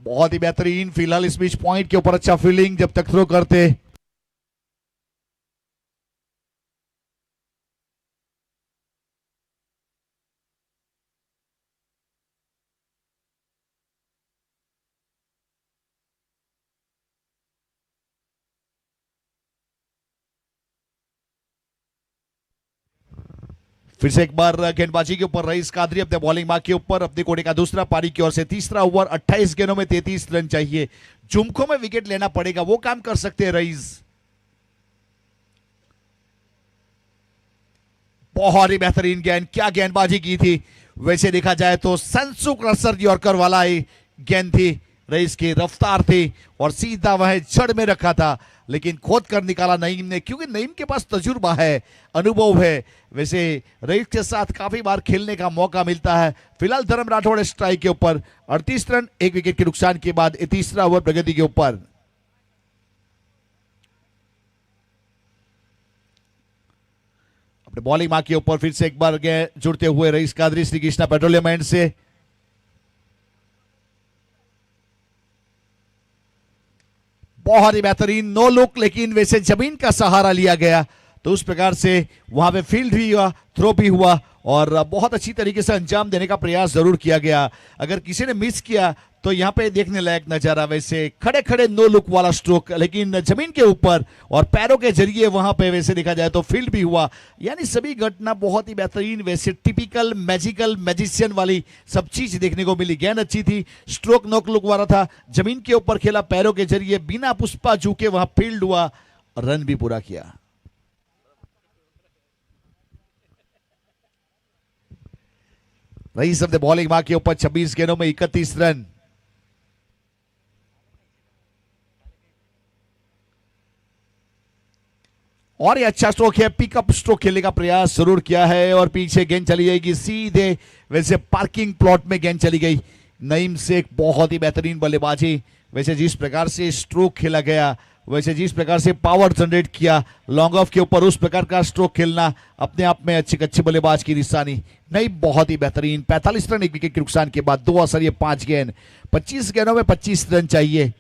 बहुत ही बेहतरीन फिलहाल इस बीच पॉइंट के ऊपर अच्छा फील्डिंग जब तक थ्रो करते। फिर से एक बार गेंदबाजी के ऊपर रईस कादरी अपने बॉलिंग मार्क के ऊपर अपने कोने का दूसरा पारी की ओर से। तीसरा ओवर 28 गेंदों में 33 रन चाहिए। जुमको में विकेट लेना पड़ेगा, वो काम कर सकते हैं रईस। बहुत ही बेहतरीन गेंद, क्या गेंदबाजी की थी। वैसे देखा जाए तो संसु क्रसर यॉर्कर वाला ही गेंद थी। रईस की रफ्तार थी और सीधा वह जड़ में रखा था, लेकिन खोद कर निकाला नईम ने, क्योंकि नईम के पास तजुर्बा है, अनुभव है। वैसे रईस के साथ काफी बार खेलने का मौका मिलता है। फिलहाल धर्म राठौड़ स्ट्राइक के ऊपर 38 रन, एक विकेट के नुकसान के बाद तीसरा ओवर प्रगति के ऊपर। अपने बॉलिंग मार्क के ऊपर फिर से एक बार जुड़ते हुए rice Qadri Shri Krishna petroleum and से। बहुत ही बेहतरीन नो लुक, लेकिन वैसे जमीन का सहारा लिया गया तो उस प्रकार से वहां पे फील्ड भी हुआ, थ्रो भी हुआ और बहुत अच्छी तरीके से अंजाम देने का प्रयास जरूर किया गया। अगर किसी ने मिस किया तो यहाँ पे देखने लायक नजारा। वैसे खड़े खड़े नो लुक वाला स्ट्रोक, लेकिन जमीन के ऊपर और पैरों के जरिए वहां पे वैसे देखा जाए तो फील्ड भी हुआ। यानी सभी घटना बहुत ही बेहतरीन, वैसे टिपिकल मैजिकल मैजिशियन वाली सब चीज देखने को मिली। गेंद अच्छी थी, स्ट्रोक नो लुक वाला था, जमीन के ऊपर खेला पैरों के जरिए, बिना पुष्पा झुके वहां फील्ड हुआ और रन भी पूरा किया। रईस अपने बॉलिंग मार्क के ऊपर 26 गेंदों में 31 रन। और ये अच्छा स्ट्रोक है, पिकअप स्ट्रोक खेलने का प्रयास जरूर किया है और पीछे गेंद चली जाएगी सीधे वैसे पार्किंग प्लॉट में गेंद चली गई। नईम से एक बहुत ही बेहतरीन बल्लेबाजी। वैसे जिस प्रकार से स्ट्रोक खेला गया, वैसे जिस प्रकार से पावर जनरेट किया लॉन्ग ऑफ के ऊपर, उस प्रकार का स्ट्रोक खेलना अपने आप में अच्छे बल्लेबाज की निशानी। नहीं, बहुत ही बेहतरीन 45 रन, एक विकेट के नुकसान के बाद 2 असर, ये 5 गेंद, 25 गेंदों में 25 रन चाहिए।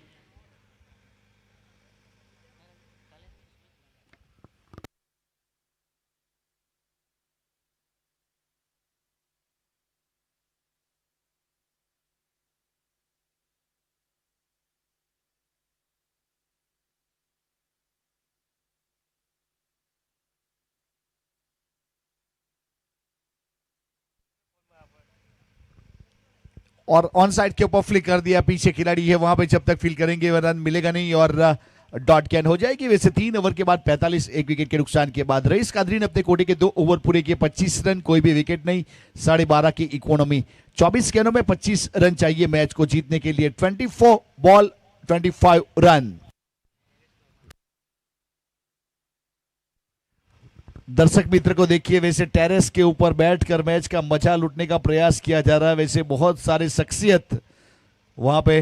और ऑन साइड के ऊपर फ्लिक कर दिया, पीछे खिलाड़ी है वहां पे, जब तक फील करेंगे वह रन मिलेगा नहीं और डॉट कैन हो जाएगी। वैसे 3 ओवर के बाद 45, 1 विकेट के नुकसान के बाद रईस कादरी ने अपने कोटे के 2 ओवर पूरे किए, 25 रन, कोई भी विकेट नहीं, 12.5 की इकोनॉमी। 24 गेंदों में 25 रन चाहिए मैच को जीतने के लिए। 24 बॉल 25 रन। दर्शक मित्र को देखिए, वैसे टेरेस के ऊपर बैठकर मैच का मजा लूटने का प्रयास किया जा रहा है। वैसे बहुत सारे शख्सियत वहां पे,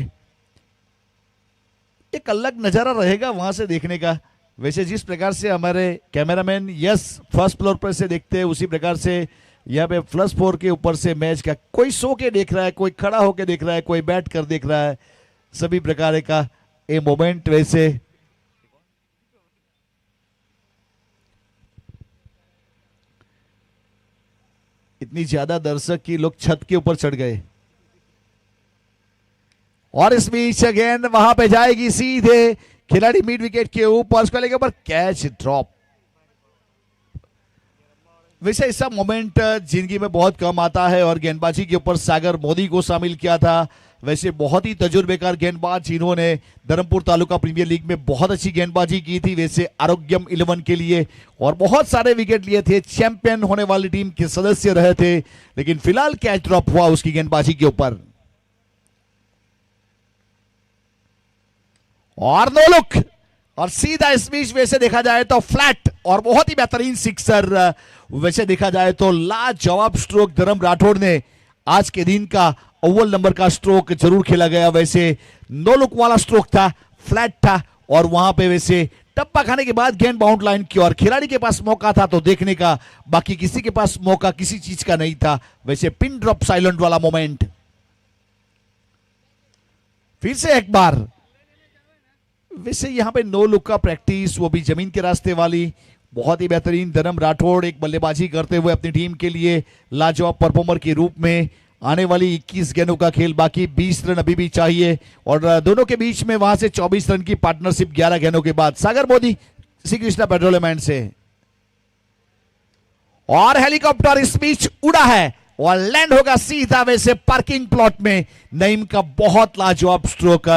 एक अलग नजारा रहेगा वहां से देखने का। वैसे जिस प्रकार से हमारे कैमरामैन यस फर्स्ट फ्लोर पर से देखते हैं, उसी प्रकार से यहाँ पे फर्स्ट फ्लोर के ऊपर से मैच का कोई सो के देख रहा है, कोई खड़ा होके देख रहा है, कोई बैठ कर देख रहा है, सभी प्रकार का ये मोमेंट। वैसे इतनी ज्यादा दर्शक की लोग छत के ऊपर चढ़ गए और इस बीच गेंद वहां पे जाएगी सीधे खिलाड़ी मिड विकेट के ऊपर, उसको लेके ऊपर कैच ड्रॉप। वैसे ऐसा मोमेंट जिंदगी में बहुत कम आता है और गेंदबाजी के ऊपर सागर मोदी को शामिल किया था। वैसे बहुत ही तजुर्बेकार गेंदबाज जिन्होंने धर्मपुर तालुका प्रीमियर लीग में बहुत अच्छी गेंदबाजी की थी, वैसे आरोग्यम 11 के लिए, और बहुत सारे विकेट लिए थे, चैंपियन होने वाली टीम के सदस्य रहे थे, लेकिन फिलहाल कैच ड्रॉप हुआ उसकी गेंदबाजी के ऊपर। और नो लुक और सीधा इस बीच वैसे देखा जाए तो फ्लैट और बहुत ही बेहतरीन सिक्सर। वैसे देखा जाए तो लाजवाब स्ट्रोक धर्म राठौड़ ने आज के दिन का अव्वल नंबर का स्ट्रोक जरूर खेला गया। वैसे नो लुक वाला स्ट्रोक था, फ्लैट था, और वहां पे वैसे टप्पा खाने के बाद गेंद बाउंड लाइन की और खिलाड़ी के पास मौका था तो देखने का, बाकी किसी के पास मौका किसी चीज का नहीं था। वैसे पिन ड्रॉप साइलेंट वाला मोमेंट। फिर से एक बार वैसे यहां पे नो लुक का प्रैक्टिस, वो भी जमीन के रास्ते वाली, बहुत ही बेहतरीन धर्म राठौड़ एक बल्लेबाजी करते हुए अपनी टीम के लिए लाजवाब परफॉर्मर के रूप में। आने वाली 21 गेंदों का खेल, बाकी 20 रन अभी भी चाहिए और दोनों के बीच में वहां से 24 रन की पार्टनरशिप 11 गेंदों के बाद। सागर मोदी श्री कृष्णा पेट्रोलियम से, और हेलीकॉप्टर इस बीच उड़ा है और लैंड होगा सीधा वैसे पार्किंग प्लॉट में। नईम का बहुत लाजवाब स्ट्रोक,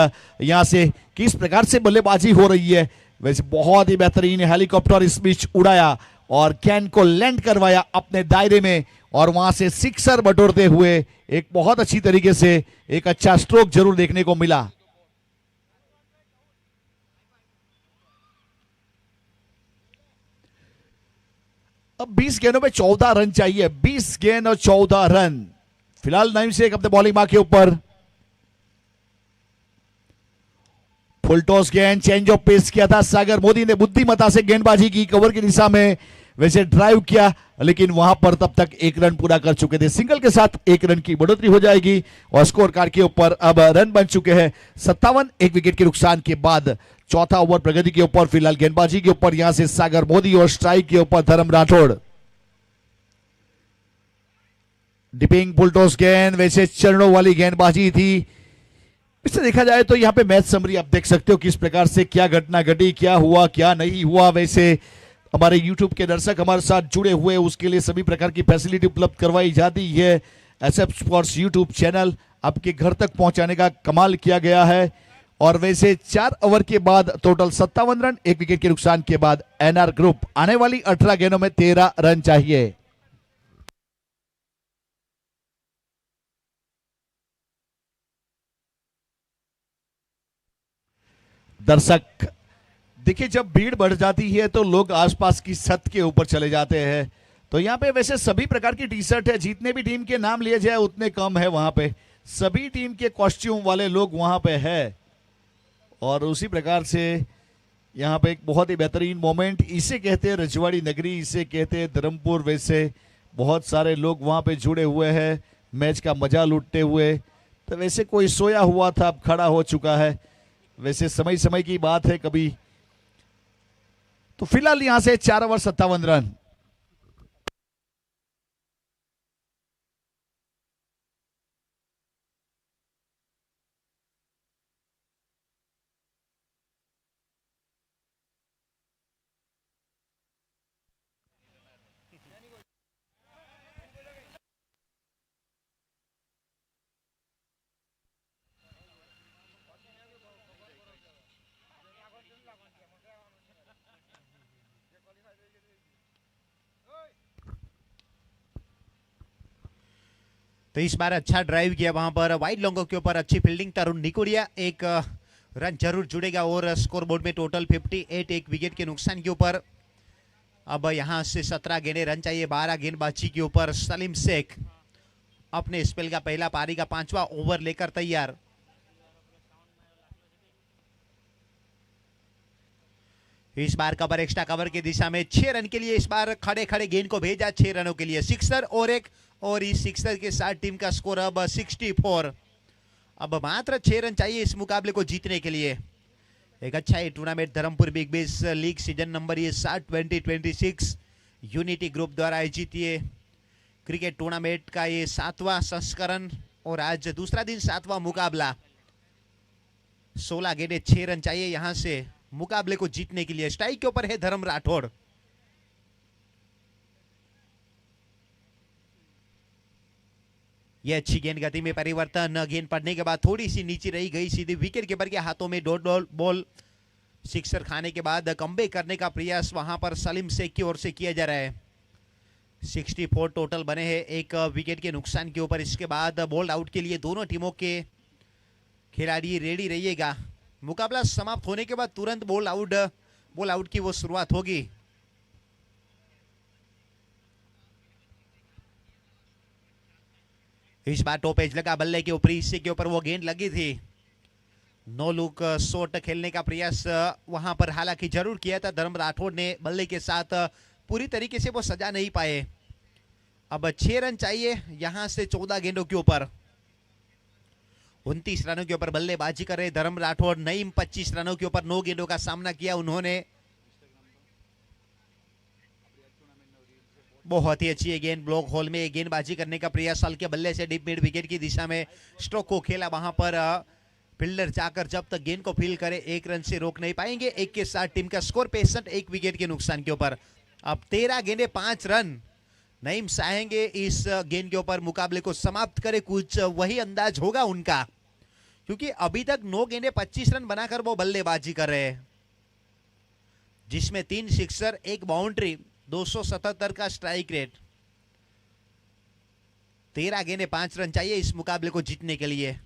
यहां से किस प्रकार से बल्लेबाजी हो रही है, वैसे बहुत ही बेहतरीन हेलीकॉप्टर इस बीच उड़ाया और कैन को लैंड करवाया अपने दायरे में और वहां से सिक्सर बटोरते हुए एक बहुत अच्छी तरीके से एक अच्छा स्ट्रोक जरूर देखने को मिला। अब 20 गेंदों में 14 रन चाहिए, 20 गेंद और 14 रन। फिलहाल नईम शेख अपने बॉलिंग मार्क के ऊपर, फुल टॉस गेंद, चेंज ऑफ पेस किया था। सागर मोदी ने बुद्धिमत्ता से गेंदबाजी की, कवर की दिशा में वैसे ड्राइव किया, लेकिन वहां पर तब तक 1 रन पूरा कर चुके थे। सिंगल के साथ 1 रन की बढ़ोतरी हो जाएगी और स्कोर कार्ड के ऊपर अब रन बन चुके हैं 57, 1 विकेट के नुकसान के बाद। चौथा ओवर प्रगति के ऊपर, फिलहाल गेंदबाजी के ऊपर यहां से सागर मोदी और स्ट्राइक के ऊपर धर्म राठौड़। डिपिंग फुल टॉस गेंद, वैसे चरणों वाली गेंदबाजी थी। इससे देखा जाए तो यहाँ पे मैच समरी आप देख सकते हो किस प्रकार से क्या घटना घटी, क्या हुआ क्या नहीं हुआ। वैसे हमारे YouTube के दर्शक हमारे साथ जुड़े हुए, उसके लिए सभी प्रकार की फैसिलिटी उपलब्ध करवाई जाती है। SF स्पोर्ट्स YouTube चैनल आपके घर तक पहुंचाने का कमाल किया गया है। और वैसे 4 ओवर के बाद टोटल 57 रन, 1 विकेट के नुकसान के बाद NR ग्रुप आने वाली 18 गेंदों में 13 रन चाहिए। दर्शक देखिए, जब भीड़ बढ़ जाती है तो लोग आसपास की छत के ऊपर चले जाते हैं। तो यहाँ पे वैसे सभी प्रकार की टी शर्ट है, जितने भी टीम के नाम लिए जाए उतने कम है। वहां पे सभी टीम के कॉस्ट्यूम वाले लोग वहां पे है और उसी प्रकार से यहाँ पे एक बहुत ही बेहतरीन मोमेंट, इसे कहते हैं रजवाड़ी नगरी, इसे कहते हैं धर्मपुर। वैसे बहुत सारे लोग वहां पे जुड़े हुए हैं मैच का मजा लूटते हुए। तो वैसे कोई सोया हुआ था, अब खड़ा हो चुका है। वैसे समय समय की बात है कभी। तो फिलहाल यहां से 4 ओवर 57 रन। तो इस बार अच्छा ड्राइव किया वहां पर वाइड लॉन्गो के ऊपर, अच्छी फील्डिंग तरुण निकोड़िया, एक रन जरूर जुड़ेगा और स्कोर बोर्ड में टोटल 58, एक विकेट के नुकसान के ऊपर। अब यहां से 17 गेंदे रन चाहिए 12 गेंदबाजी के ऊपर। सलीम शेख अपने स्पेल का पहला पारी का 5वां ओवर लेकर तैयार। इस बार कवर एक्स्ट्रा कवर की दिशा में 6 रन के लिए इस बार खड़े खड़े गेंद को भेजा 6 रनों के लिए, सिक्सर और एक, और इस सिक्सर के साथ टीम का स्कोर अब 64। अब मात्र 6 रन चाहिए इस मुकाबले को जीतने के लिए। एक अच्छा ही tournament Dharampur Big Bash League season number ये 2026 यूनिटी ग्रुप द्वारा आयोजित ये क्रिकेट टूर्नामेंट का ये 7वां संस्करण, और आज दूसरा दिन 7वां मुकाबला। 16 गेंदे 6 रन चाहिए यहां से मुकाबले को जीतने के लिए। स्ट्राइक के ऊपर है धर्म राठौड़। यह अच्छी गेंद, गति में परिवर्तन, गेंद पड़ने के बाद थोड़ी सी नीचे रही गई, सीधे विकेट कीपर के हाथों में डॉट बॉल। सिक्सर खाने के बाद कमबैक करने का प्रयास वहां पर सलीम शेख की ओर से किया जा रहा है। 64 टोटल बने हैं एक विकेट के नुकसान के ऊपर। इसके बाद बोल्ड आउट के लिए दोनों टीमों के खिलाड़ी रेडी रहिएगा। मुकाबला समाप्त होने के बाद तुरंत बोल आउट की वो शुरुआत होगी। इस बार टॉप एज लगा बल्ले के ऊपरी हिस्से के ऊपर वो गेंद लगी थी। नो लुक शॉट खेलने का प्रयास वहां पर हालांकि जरूर किया था धर्म राठौड़ ने, बल्ले के साथ पूरी तरीके से वो सजा नहीं पाए। अब 6 रन चाहिए यहां से 14 गेंदों के ऊपर। 29 रनों के ऊपर बल्लेबाजी कर रहे धर्म राठौड़। नईम 25 रनों के ऊपर 9 गेंदों का सामना किया उन्होंने। बहुत ही अच्छी है गेंद, ब्लॉक होल में गेंदबाजी करने का प्रयास, हल्के बल्ले से डीप मिड विकेट की दिशा में स्ट्रोक को खेला। वहां पर फील्डर जाकर जब तक गेंद को फील करे 1 रन से रोक नहीं पाएंगे। 1 के साथ टीम का स्कोर 65, 1 विकेट के नुकसान के ऊपर। अब 13 गेंदे 5 रन। नईम चाहेंगे इस गेंद के ऊपर मुकाबले को समाप्त करे, कुछ वही अंदाज होगा उनका, क्योंकि अभी तक 9 गेंदे 25 रन बनाकर वो बल्लेबाजी कर रहे हैं, जिसमें 3 सिक्सर 1 बाउंड्री, 277 का स्ट्राइक रेट। 13 गेंदे 5 रन चाहिए इस मुकाबले को जीतने के लिए।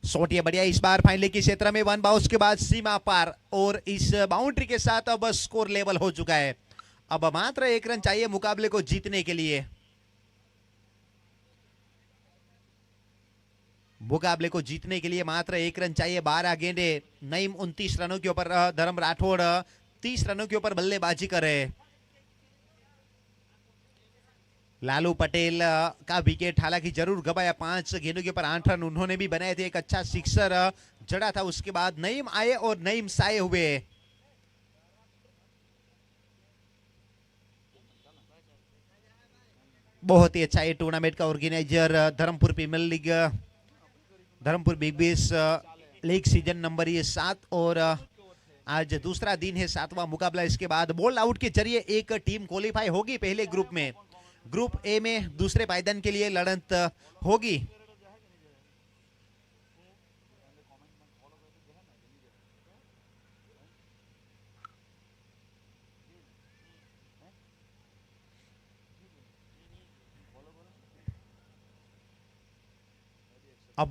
शॉट ये बढ़िया इस बार फाइनल के क्षेत्र में, 1 बाउंस के बाद सीमा पार, और इस बाउंड्री के साथ अब स्कोर लेवल हो चुका है। अब मात्र 1 रन चाहिए मुकाबले को जीतने के लिए। मुकाबले को जीतने के लिए मात्र 1 रन चाहिए। 12 गेंदे। नईम 29 रनों के ऊपर, धर्म राठौड़ 30 रनों के ऊपर बल्लेबाजी कर रहे। लालू पटेल का विकेट हालांकि जरूर गवाया, 5 गेंदों के ऊपर 8 रन उन्होंने भी बनाए थे। एक अच्छा सिक्सर जड़ा था, उसके बाद नईम आए और नईम साए हुए। बहुत ही अच्छा ये टूर्नामेंट का organiser Dharampur Premier League, Dharampur Big Bash League season number ये 7, और आज दूसरा दिन है 7वां मुकाबला। इसके बाद बोल्ड आउट के जरिए एक टीम क्वालिफाई होगी पहले ग्रुप में। ग्रुप ए में दूसरे पायदान के लिए लड़त होगी। अब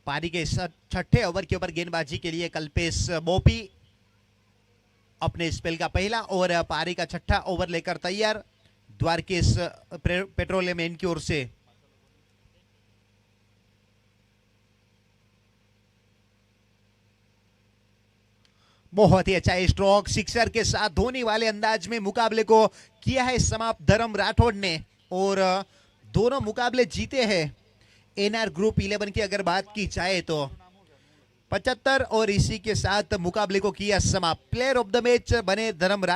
पारी के 6ठे ओवर के ऊपर गेंदबाजी के लिए कल्पेश बोपी अपने स्पेल का पहला और पारी का 6ठा ओवर लेकर तैयार द्वारकेश पेट्रोलियम इनकी ओर से। बहुत ही अच्छा स्ट्रोक सिक्सर के साथ धोनी वाले अंदाज में मुकाबले को किया है समाप्त धर्म राठौड़ ने, और दोनों मुकाबले जीते हैं। एनआर ग्रुप 11 की अगर बात की जाए तो 75, और इसी के साथ मुकाबले को किया समाप्त। प्लेयर ऑफ द मैच बने धर्म राठौड़।